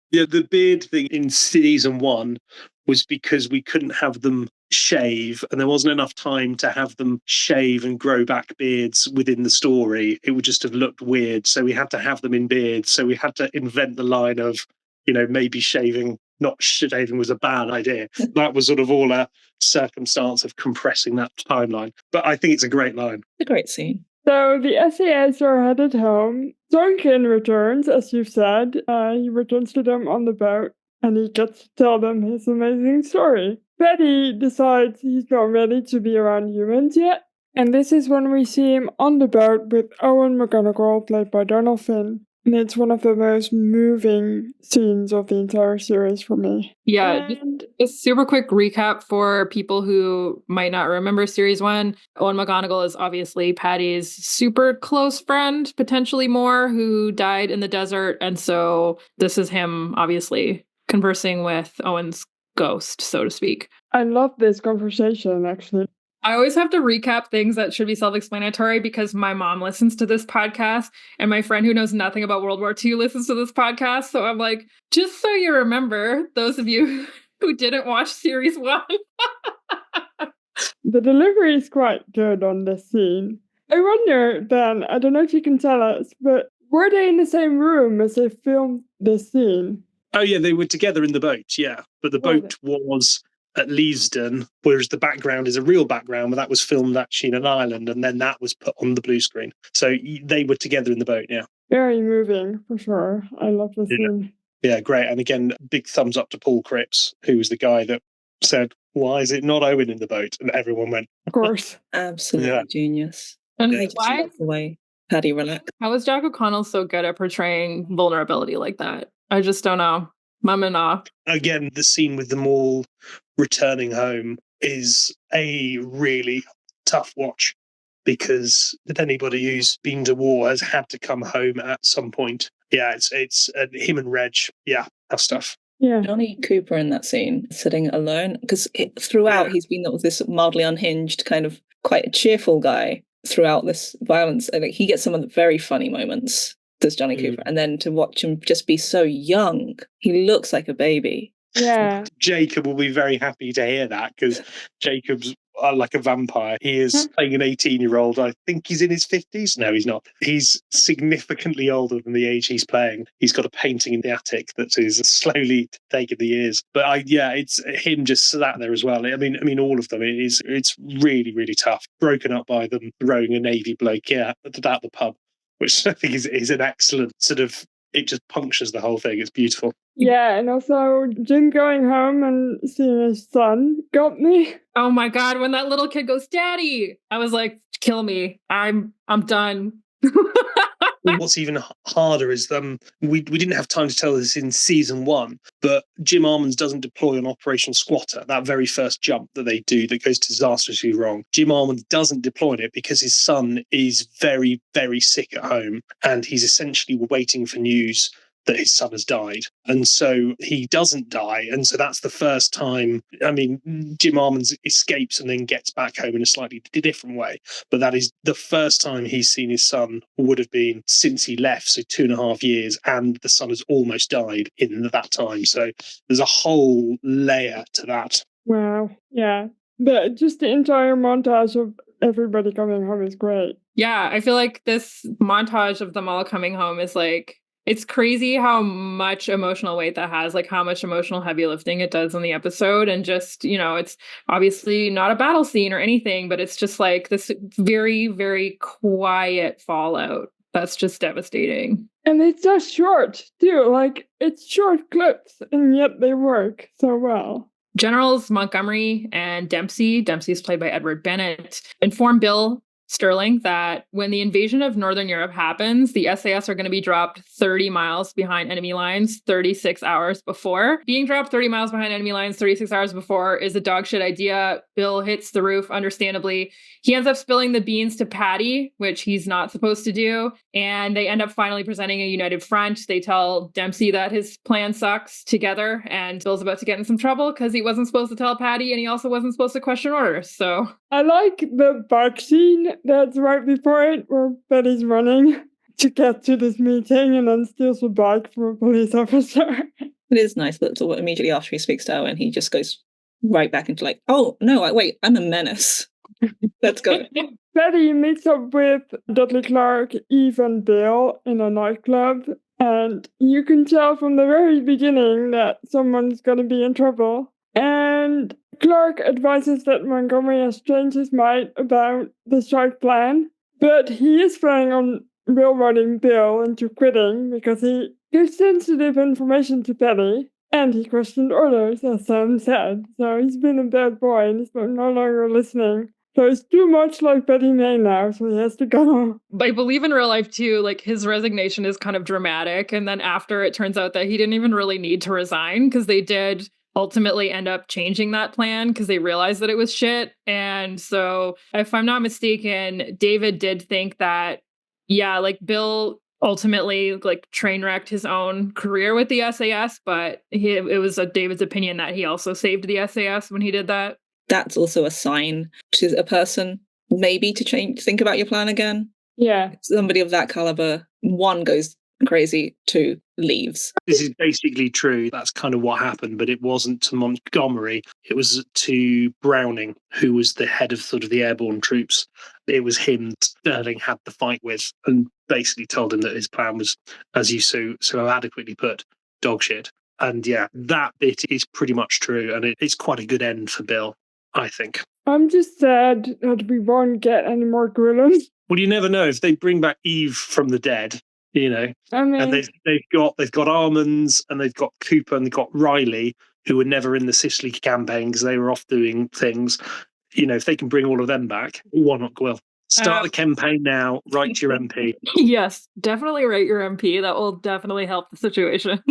Yeah, the beard thing in season 1 was because we couldn't have them shave, and there wasn't enough time to have them shave and grow back beards within the story. It would just have looked weird. So we had to have them in beards. So we had to invent the line of, maybe not shaving was a bad idea. That was sort of all a circumstance of compressing that timeline. But I think it's a great line. A great scene. So the SAS are headed home. Duncan returns, as you've said. He returns to them on the boat, and he gets to tell them his amazing story. Betty decides he's not ready to be around humans yet. And this is when we see him on the boat with Owen McGonagall, played by Donald Finn. And it's one of the most moving scenes of the entire series for me. Yeah, And a super quick recap for people who might not remember series 1. Owen McGonagall is obviously Patty's super close friend, potentially more, who died in the desert. And so this is him obviously conversing with Owen's ghost, so to speak. I love this conversation, actually. I always have to recap things that should be self-explanatory because my mom listens to this podcast and my friend who knows nothing about World War II listens to this podcast. So I'm like, just so you remember, those of you who didn't watch series 1. The delivery is quite good on this scene. I wonder, Ben, I don't know if you can tell us, but were they in the same room as they filmed this scene? Oh, yeah, they were together in the boat, yeah. But the boat was at Leavesden, whereas the background is a real background, but that was filmed actually in an island, and then that was put on the blue screen. So they were together in the boat, yeah. Very moving, for sure. I love this scene. Yeah, great. And again, big thumbs up to Paul Cripps, who was the guy that said, "Why is it not Owen in the boat?" And everyone went, Of course. Absolutely genius. And I just why? love the way Paddy relaxed. How is Jack O'Connell so good at portraying vulnerability like that? I just don't know. I'm in awe. Again, the scene with them all returning home is a really tough watch, because anybody who's been to war has had to come home at some point. Yeah, it's him and Reg. Yeah, tough stuff. Yeah. Johnny Cooper in that scene, sitting alone, because throughout he's been this mildly unhinged, kind of quite a cheerful guy throughout this violence. I think he gets some of the very funny moments, does Johnny Cooper. And then to watch him just be so young, he looks like a baby. Yeah. Jacob will be very happy to hear that, because Jacob's like a vampire. He is playing an 18-year-old. I think he's in his 50s. No, he's not. He's significantly older than the age he's playing. He's got a painting in the attic that is slowly taking the years. But it's him just sat there as well. I mean, all of them. It's really, really tough. Broken up by them throwing a Navy bloke, out the pub, which I think is an excellent sort of. It just punctures the whole thing. It's beautiful. Yeah, and also Jim going home and seeing his son got me. Oh my God, when that little kid goes, "Daddy," I was like, kill me. I'm done. What's even harder is we didn't have time to tell this in season 1, but Jim Armand doesn't deploy on Operation Squatter, that very first jump that they do that goes disastrously wrong. Jim Armand doesn't deploy on it because his son is very, very sick at home, and he's essentially waiting for news that his son has died. And so he doesn't die. And so that's the first time. I mean, Jim Armand escapes and then gets back home in a slightly different way. But that is the first time he's seen his son, would have been since he left, so 2.5 years. And the son has almost died in that time. So there's a whole layer to that. Wow. Yeah. But just the entire montage of everybody coming home is great. Yeah, I feel like this montage of them all coming home is like, it's crazy how much emotional weight that has, like how much emotional heavy lifting it does in the episode. And just, it's obviously not a battle scene or anything, but it's just like this very, very quiet fallout that's just devastating. And it's so short, too. Like, it's short clips, and yet they work so well. Generals Montgomery and Dempsey's played by Edward Bennett, inform Bill Sterling that when the invasion of Northern Europe happens, the SAS are going to be dropped 30 miles behind enemy lines 36 hours before. Being dropped 30 miles behind enemy lines 36 hours before is a dogshit idea. Bill hits the roof, understandably. He ends up spilling the beans to Paddy, which he's not supposed to do. And they end up finally presenting a united front. They tell Dempsey that his plan sucks together, and Bill's about to get in some trouble because he wasn't supposed to tell Paddy, and he also wasn't supposed to question orders. So I like the bike scene that's right before it, where Betty's running to get to this meeting and then steals a bike from a police officer. It is nice that sort of immediately after he speaks to Owen, he just goes right back into like, oh, no, wait, I'm a menace. Let's go. Betty meets up with Dudley Clark, Eve, and Bill in a nightclub, and you can tell from the very beginning that someone's going to be in trouble. And Clark advises that Montgomery has changed his mind about the strike plan, but he is planning on railroading Bill into quitting because he gives sensitive information to Betty, and he questioned orders, as Sam said. So he's been a bad boy and he's no longer listening. So it's too much like Betty May now, so he has to go. I believe in real life, too, like his resignation is kind of dramatic. And then after, it turns out that he didn't even really need to resign, because they did ultimately end up changing that plan because they realized that it was shit. And so if I'm not mistaken, David did think that, yeah, like Bill ultimately like train wrecked his own career with the SAS, but it was David's opinion that he also saved the SAS when he did that. That's also a sign to a person, maybe to think about your plan again. Yeah. Somebody of that caliber, 1 goes crazy, 2 leaves. This is basically true. That's kind of what happened, but it wasn't to Montgomery. It was to Browning, who was the head of sort of the airborne troops. It was him that Sterling had the fight with, and basically told him that his plan was, as you so adequately put, dog shit. And yeah, that bit is pretty much true, and it's quite a good end for Bill, I think. I'm just sad that we won't get any more Grillons. Well, you never know. If they bring back Eve from the dead, you know. I mean, And they've got Almonds, and they've got Cooper, and they've got Riley, who were never in the Sicily campaign because they were off doing things. You know, if they can bring all of them back, why not? Well, start the campaign now. Write to your MP. Yes, definitely write your MP. That will definitely help the situation.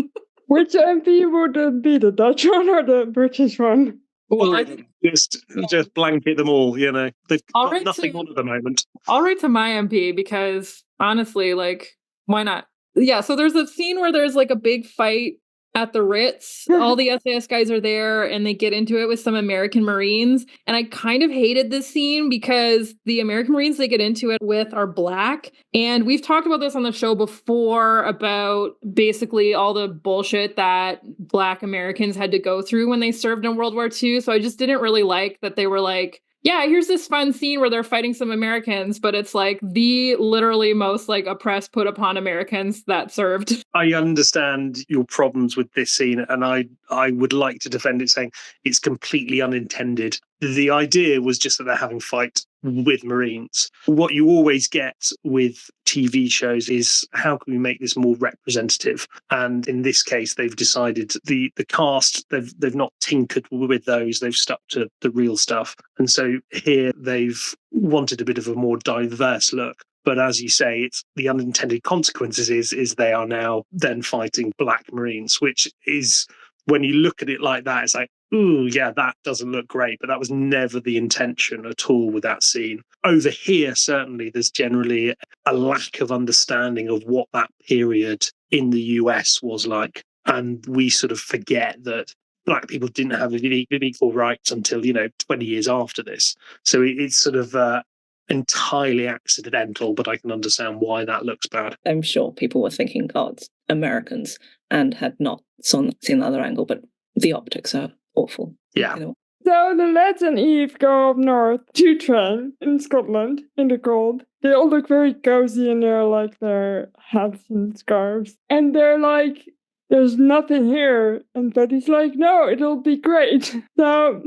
which MP would it be, the Dutch one or the British one? Well, All of them. Just blanket them all. You know, they've I'll got write nothing to- on at the moment. I'll write to my MP because honestly, like, why not? Yeah, so there's a scene where there's like a big fight at the Ritz. All the SAS guys are there and they get into it with some American Marines. And I kind of hated this scene because the American Marines they get into it with are black. And we've talked about this on the show before about basically all the bullshit that black Americans had to go through when they served in World War II. So I just didn't really like that they were like, yeah, here's this fun scene where they're fighting some Americans, but it's like the literally most like oppressed, put upon Americans that served. I understand your problems with this scene, and I would like to defend it, saying it's completely unintended. The idea was just that they're having a fight with Marines. What you always get with TV shows is how can we make this more representative? And in this case, they've decided the cast, they've not tinkered with those, they've stuck to the real stuff. And so here they've wanted a bit of a more diverse look. But as you say, it's the unintended consequences is they are now then fighting black Marines, which is, when you look at it like that, it's like, ooh, yeah, that doesn't look great. But that was never the intention at all with that scene. Over here, certainly, there's generally a lack of understanding of what that period in the US was like. And we sort of forget that black people didn't have equal rights until, 20 years after this. So it's sort of entirely accidental, but I can understand why that looks bad. I'm sure people were thinking, God, Americans, and had not seen the other angle, but the optics are awful. Yeah. So the lads and Eve go up north to train in Scotland in the cold. They all look very cozy in their hats and scarves. And they're like, there's nothing here. And Betty's like, no, it'll be great. So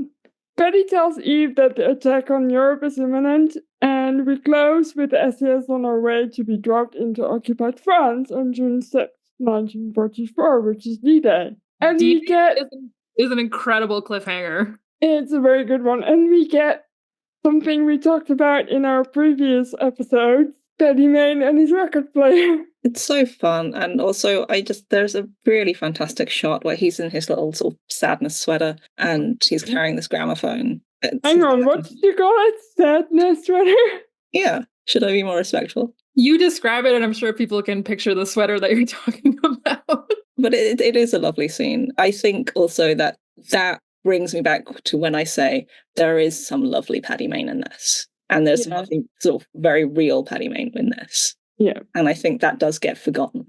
Betty tells Eve that the attack on Europe is imminent, and we close with the SAS on our way to be dropped into occupied France on June 6th, 1944, which is D-Day. And we get... is an incredible cliffhanger. It's a very good one. And we get something we talked about in our previous episodes, Paddy Mayne and his record player. It's so fun. And also, there's a really fantastic shot where he's in his little sort of sadness sweater and he's carrying this gramophone. Hang on, what did you call it? Sadness sweater? Yeah. Should I be more respectful? You describe it, and I'm sure people can picture the sweater that you're talking about. But it is a lovely scene. I think also that brings me back to when I say there is some lovely Paddy Mayne in this. And there's something sort of very real Paddy Mayne in this. Yeah. And I think that does get forgotten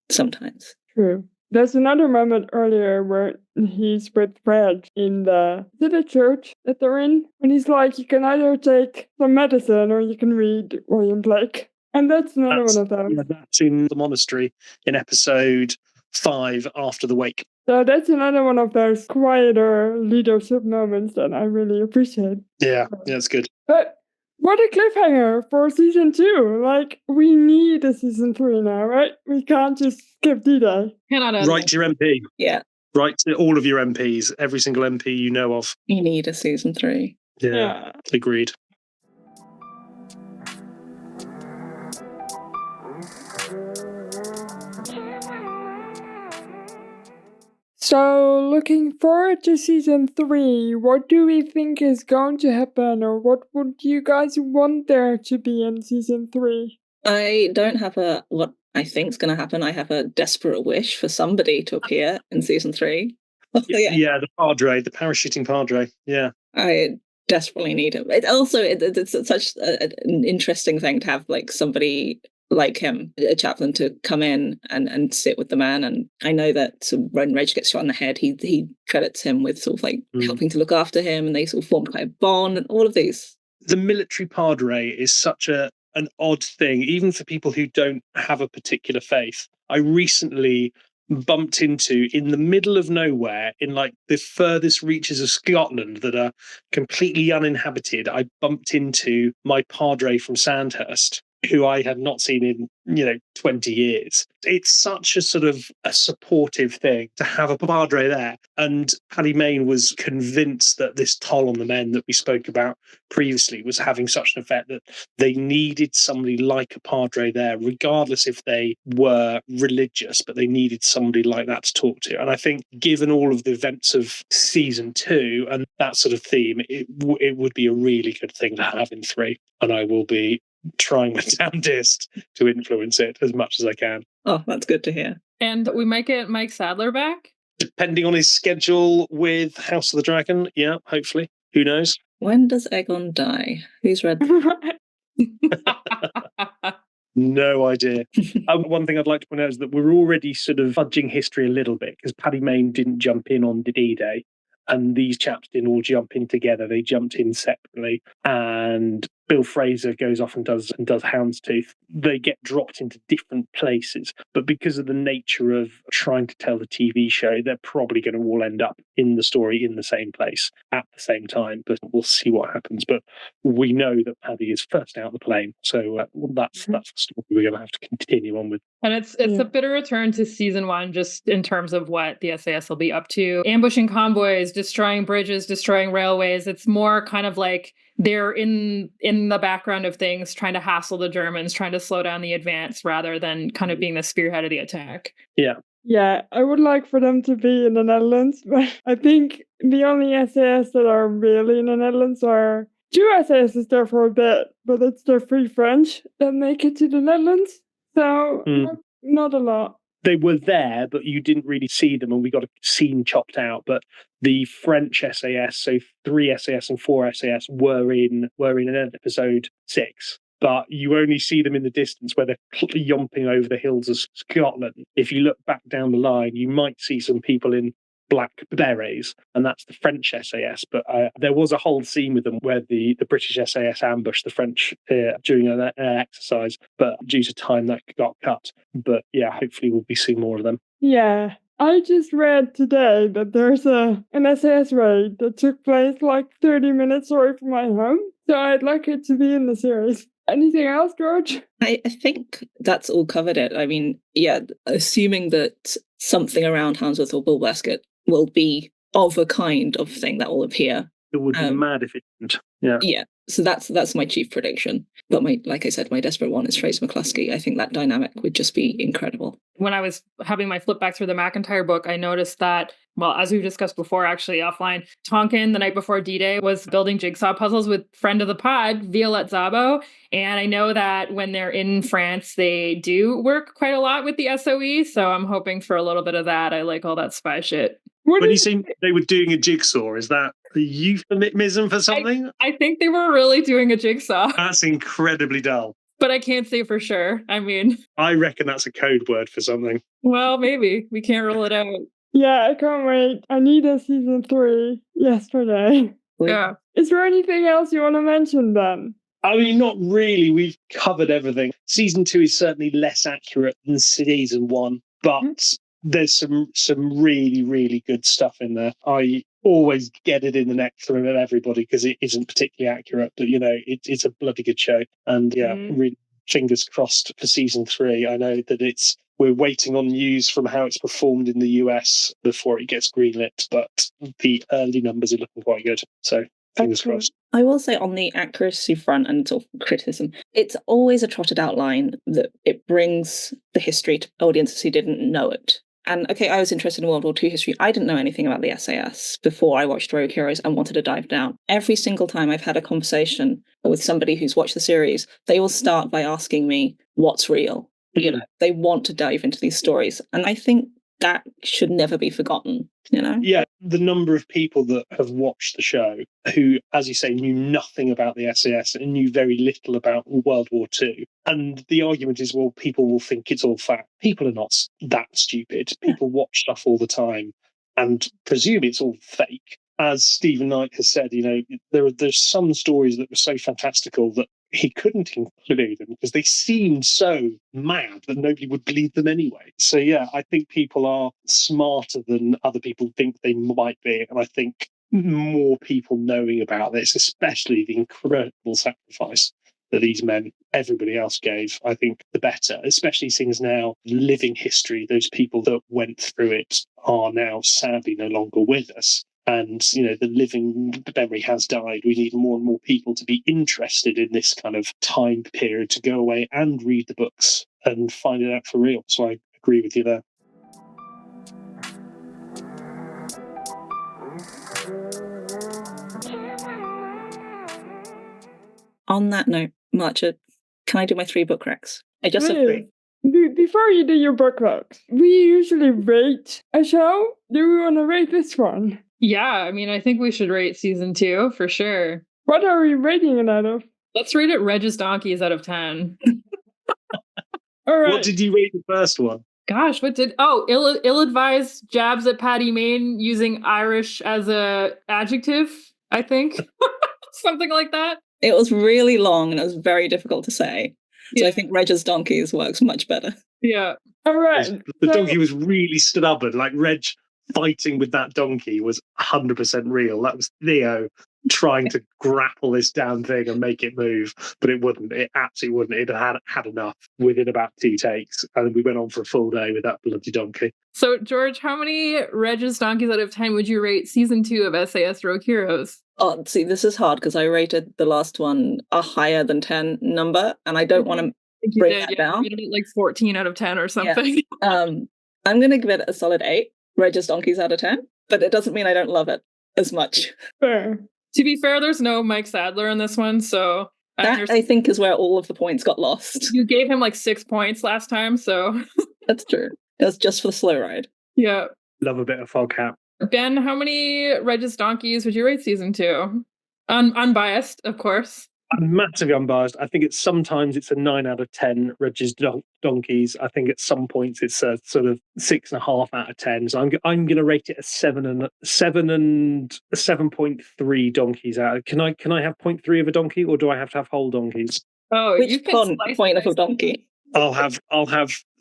sometimes. True. There's another moment earlier where he's with Fred in is it a church that they're in? And he's like, you can either take some medicine or you can read William Blake. And that's another one of them. Yeah, that's in the monastery in episode 5, After the Wake. So that's another one of those quieter leadership moments that I really appreciate. Yeah, it's good. But what a cliffhanger for season 2. Like, we need a season 3 now, right? We can't just skip D-Day. Write to your MP. Yeah. Write to all of your MPs, every single MP you know of. You need a season 3. Yeah. Agreed. So, looking forward to season 3, what do we think is going to happen, or what would you guys want there to be in season 3? I don't have what I think is going to happen. I have a desperate wish for somebody to appear in season 3. Yeah, the parachuting padre. Yeah. I desperately need him. It's such an interesting thing to have like somebody like him, a chaplain, to come in and sit with the man. And I know that when Reg gets shot in the head, he credits him with sort of like helping to look after him, and they sort of formed quite a bond and all of these. The military padre is such an odd thing, even for people who don't have a particular faith. I recently bumped into, in the middle of nowhere, in like the furthest reaches of Scotland that are completely uninhabited, I bumped into my padre from Sandhurst. who I had not seen in 20 years. It's such a sort of a supportive thing to have a padre there. And Paddy Mayne was convinced that this toll on the men that we spoke about previously was having such an effect that they needed somebody like a padre there, regardless if they were religious, but they needed somebody like that to talk to. And I think given all of the events of season 2 and that sort of theme, it would be a really good thing to have in 3. And I will be trying my damnedest to influence it as much as I can. Oh, that's good to hear. And we might get Mike Sadler back? Depending on his schedule with House of the Dragon, yeah, hopefully. Who knows? When does Aegon die? Who's read? No idea. One thing I'd like to point out is that we're already sort of fudging history a little bit because Paddy Mayne didn't jump in on D-Day, and these chaps didn't all jump in together. They jumped in separately, and Bill Fraser goes off and does Houndstooth. They get dropped into different places, but because of the nature of trying to tell the TV show, they're probably going to all end up in the story in the same place at the same time. But we'll see what happens. But we know that Paddy is first out the plane, so that's the story we're going to have to continue on with. And it's a bit of return to season 1, just in terms of what the SAS will be up to. Ambushing convoys, destroying bridges, destroying railways. It's more kind of like they're in the background of things, trying to hassle the Germans, trying to slow down the advance, rather than kind of being the spearhead of the attack. Yeah. Yeah, I would like for them to be in the Netherlands, but I think the only SAS that are really in the Netherlands are 2 SAS is there for a bit, but it's the Free French that make it to the Netherlands. So not a lot. They were there, but you didn't really see them, and we got a scene chopped out. But the French SAS, so 3 SAS and 4 SAS, were in episode 6. But you only see them in the distance where they're yomping over the hills of Scotland. If you look back down the line, you might see some people in black berets, and that's the French SAS. But there was a whole scene with them where the British SAS ambushed the French during an exercise, but due to time that got cut. But yeah, hopefully we'll be seeing more of them. Yeah. I just read today that there's an SAS raid that took place like 30 minutes away from my home. So I'd like it to be in the series. Anything else, George? I think that's all covered it. I mean, yeah, assuming that something around Hounsworth or Bill Westcott will be of a kind of thing that will appear. It would be mad if it didn't. Yeah. Yeah. So that's my chief prediction. But like I said, my desperate one is Fraser McCluskey. I think that dynamic would just be incredible. When I was having my flip back through the McIntyre book, I noticed that, well, as we've discussed before, actually offline, Tonkin, the night before D-Day, was building jigsaw puzzles with friend of the pod, Violette Szabo. And I know that when they're in France, they do work quite a lot with the SOE. So I'm hoping for a little bit of that. I like all that spy shit. When you say they were doing a jigsaw, is that a euphemism for something? I think they were really doing a jigsaw. That's incredibly dull. But I can't say for sure. I mean, I reckon that's a code word for something. Well, maybe. We can't rule it out. Yeah, I can't wait. I need a season 3 yesterday. Yeah. Is there anything else you want to mention, Ben? I mean, not really. We've covered everything. Season 2 is certainly less accurate than season 1, but there's some really, really good stuff in there. I always get it in the neck from everybody because it isn't particularly accurate, but it's a bloody good show. And really fingers crossed for season 3. I know that we're waiting on news from how it's performed in the US before it gets greenlit, but the early numbers are looking quite good. So fingers crossed. I will say on the accuracy front and sort of criticism, it's always a trotted out line that it brings the history to audiences who didn't know it. And okay, I was interested in World War II history. I didn't know anything about the SAS before I watched Rogue Heroes and wanted to dive down. Every single time I've had a conversation with somebody who's watched the series, they will start by asking me, what's real? They want to dive into these stories. And I think that should never be forgotten, Yeah, the number of people that have watched the show who, as you say, knew nothing about the SAS and knew very little about World War II. And the argument is, well, people will think it's all fact. People are not that stupid. People watch stuff all the time and presume it's all fake. As Stephen Knight has said, there's some stories that were so fantastical that he couldn't include them because they seemed so mad that nobody would believe them anyway. So yeah, I think people are smarter than other people think they might be. And I think more people knowing about this, especially the incredible sacrifice that these men, everybody else gave, I think the better, especially since now living history, those people that went through it are now sadly no longer with us. And, the living memory has died. We need more and more people to be interested in this kind of time period to go away and read the books and find it out for real. So I agree with you there. On that note, Marcha, can I do my 3 book recs? I just have 3. Before you do your book recs, we usually rate a show. Do we want to rate this one? Yeah, I mean, I think we should rate season 2 for sure. What are we rating it out of? Let's rate it Regis Donkeys out of 10. All right. What did you rate the first one? Gosh, ill-advised jabs at Patty Mayne using Irish as a adjective, I think. Something like that. It was really long and it was very difficult to say. So I think Reg's Donkeys works much better. Yeah. All right. The donkey was really stubborn. Like Reg fighting with that donkey was 100% real. That was Theo trying to grapple this damn thing and make it move, but it wouldn't. It absolutely wouldn't. It had enough within about 2 takes, and we went on for a full day with that bloody donkey. So, George, how many Regis Donkeys out of 10 would you rate season 2 of SAS Rogue Heroes? Oh, see, this is hard because I rated the last one a higher than 10 number, and I don't want to bring that down. You rated it like 14 out of 10 or something. Yes. I'm going to give it a solid 8, Regis Donkeys out of 10, but it doesn't mean I don't love it as much. Fair. To be fair, there's no Mike Sadler in this one, so... That, I think, is where all of the points got lost. You gave him like 6 points last time, so... That's true. It was just for the slow ride. Yeah. Love a bit of Foghat. Ben, how many Regis Donkeys would you rate season 2? Unbiased, of course. I'm massively unbiased. I think sometimes it's a 9 out of 10 Regis Donkeys. I think at some points it's a sort of 6.5 out of 10. So I'm going to rate it a 7.3 donkeys out. Can I have 0.3 of a donkey, or do I have to have whole donkeys? Oh, which point of a donkey? I'll have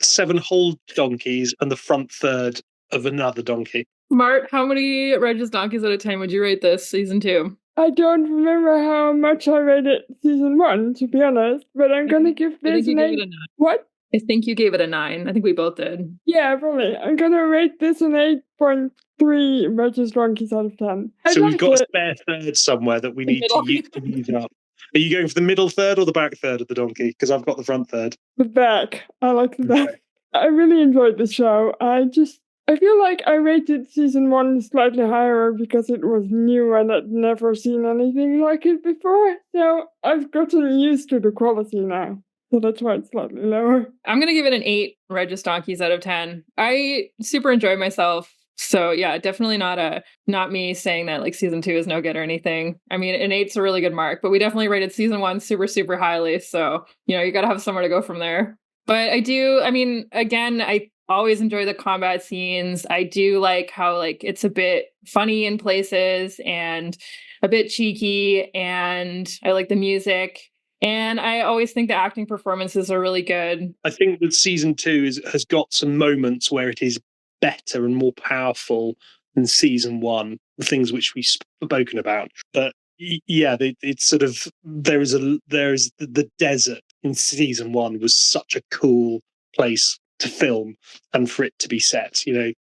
7 whole donkeys and the front third of another donkey. Mart, how many Regis Donkeys out of 10 would you rate this season 2? I don't remember how much I rated season 1, to be honest, but I'm going to give this an 8. What? I think you gave it a 9. I think we both did. Yeah, probably. I'm going to rate this an 8.3 Regis Donkeys out of 10. So we've got a spare third somewhere that we need to use up. Are you going for the middle third or the back third of the donkey? Because I've got the front third. The back. I like the back. Okay. I really enjoyed the show. I feel like I rated season 1 slightly higher because it was new and I'd never seen anything like it before. So I've gotten used to the quality now. So that's why it's slightly lower. I'm going to give it an 8 Regis Donkeys out of 10. I super enjoyed myself. So yeah, definitely not me saying that like season 2 is no good or anything. I mean, an 8's a really good mark, but we definitely rated season 1 super, super highly. So, you got to have somewhere to go from there. But I always enjoy the combat scenes. I do like how it's a bit funny in places and a bit cheeky, and I like the music. And I always think the acting performances are really good. I think that season 2 has got some moments where it is better and more powerful than season 1, the things which we've spoken about. But yeah, it's sort of there is the desert in season 1 was such a cool place to film and for it to be set.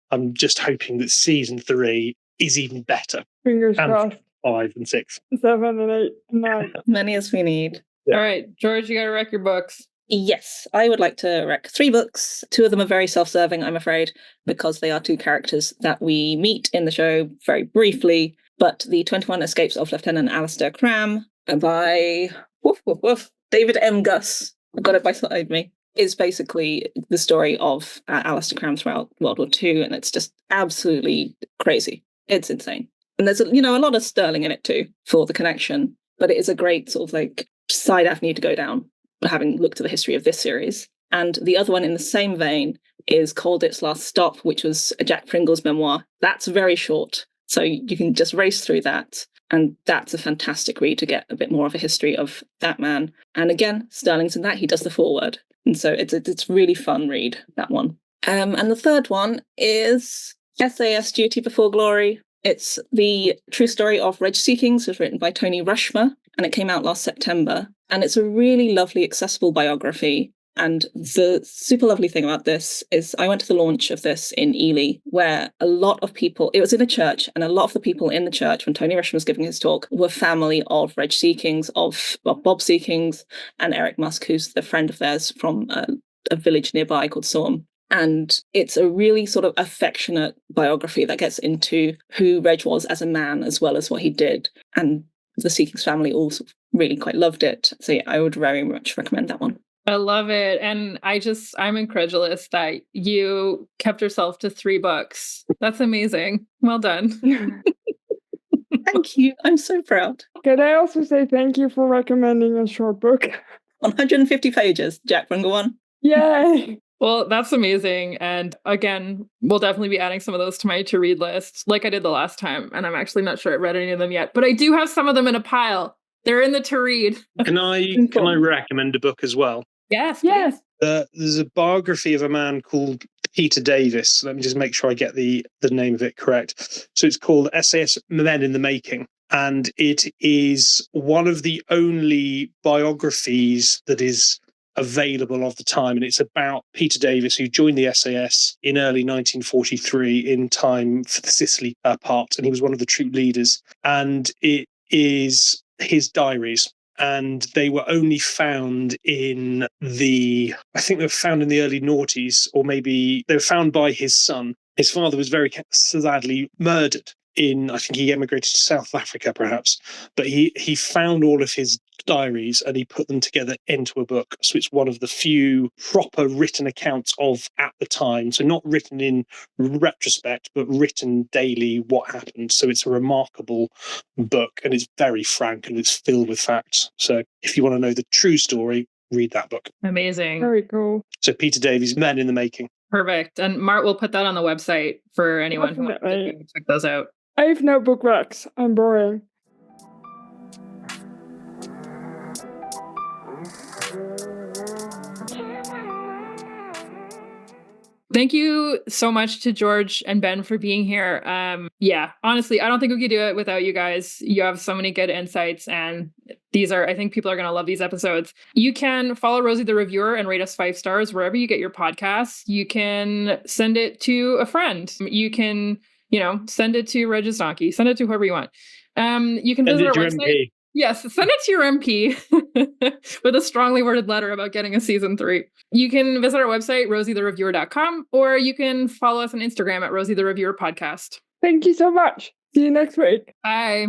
I'm just hoping that season 3 is even better. Fingers crossed. 5 and 6, 7 and 8 and 9. Many as we need. Yeah. All right, George, you got to rec your books. Yes, I would like to rec 3 books. 2 of them are very self-serving, I'm afraid, because they are 2 characters that we meet in the show very briefly. But the 21 Escapes of Lieutenant Alistair Cram by David M. Guss, I've got it beside me, is basically the story of Alistair Cram throughout World War II, and it's just absolutely crazy. It's insane. And there's a lot of Sterling in it too for the connection, but it is a great sort of side avenue to go down, having looked at the history of this series. And the other one in the same vein is Called Its Last Stop, which was a Jack Pringle's memoir. That's very short, so you can just race through that. And that's a fantastic read to get a bit more of a history of that man. And again, Sterling's in that. He does the foreword. And so it's really fun read, that one. And the third one is SAS Duty Before Glory. It's the true story of Reg Seekings. It was written by Tony Rushmer, and it came out last September. And it's a really lovely, accessible biography. And the super lovely thing about this is I went to the launch of this in Ely, where a lot of people, it was in a church, and a lot of the people in the church, when Tony Grisham was giving his talk, were family of Reg Seekings, of Bob Seekings, and Eric Musk, who's the friend of theirs from a village nearby called Soham. And it's a really sort of affectionate biography that gets into who Reg was as a man, as well as what he did. And the Seekings family also really quite loved it. So yeah, I would very much recommend that one. I love it. And I'm incredulous that you kept yourself to 3 books. That's amazing. Well done. Thank you. I'm so proud. Can I also say thank you for recommending a short book? 150 pages. Jack, wanna go on? Yay! Well, that's amazing. And again, we'll definitely be adding some of those to my to-read list, like I did the last time. And I'm actually not sure I've read any of them yet, but I do have some of them in a pile. They're in the to-read. Can I recommend a book as well? Yes. Yes. There's a biography of a man called Peter Davis. Let me just make sure I get the name of it correct. So it's called SAS Men in the Making. And it is one of the only biographies that is available of the time. And it's about Peter Davis, who joined the SAS in early 1943 in time for the Sicily part. And he was one of the troop leaders. And it is his diaries. And they were only found I think they were found in the early noughties, or maybe they were found by his son. His father was very sadly murdered I think he emigrated to South Africa, perhaps. But he found all of his diaries and he put them together into a book. So it's one of the few proper written accounts of at the time. So not written in retrospect, but written daily what happened. So it's a remarkable book and it's very frank and it's filled with facts. So if you want to know the true story, read that book. Amazing. Very cool. So Peter Davies, Men in the Making. Perfect. And Mart will put that on the website for anyone who wants to check those out. I have no book racks. I'm boring. Thank you so much to George and Ben for being here. Yeah, honestly, I don't think we could do it without you guys. You have so many good insights, and I think people are going to love these episodes. You can follow Rosie the Reviewer and rate us 5 stars wherever you get your podcasts. You can send it to a friend. You can, send it to Regis Donkey, send it to whoever you want. You can visit our website. MP. Yes, send it to your MP with a strongly worded letter about getting a season 3. You can visit our website, rosieTheReviewer.com, or you can follow us on Instagram at Rosie the Reviewer Podcast. Thank you so much. See you next week. Bye.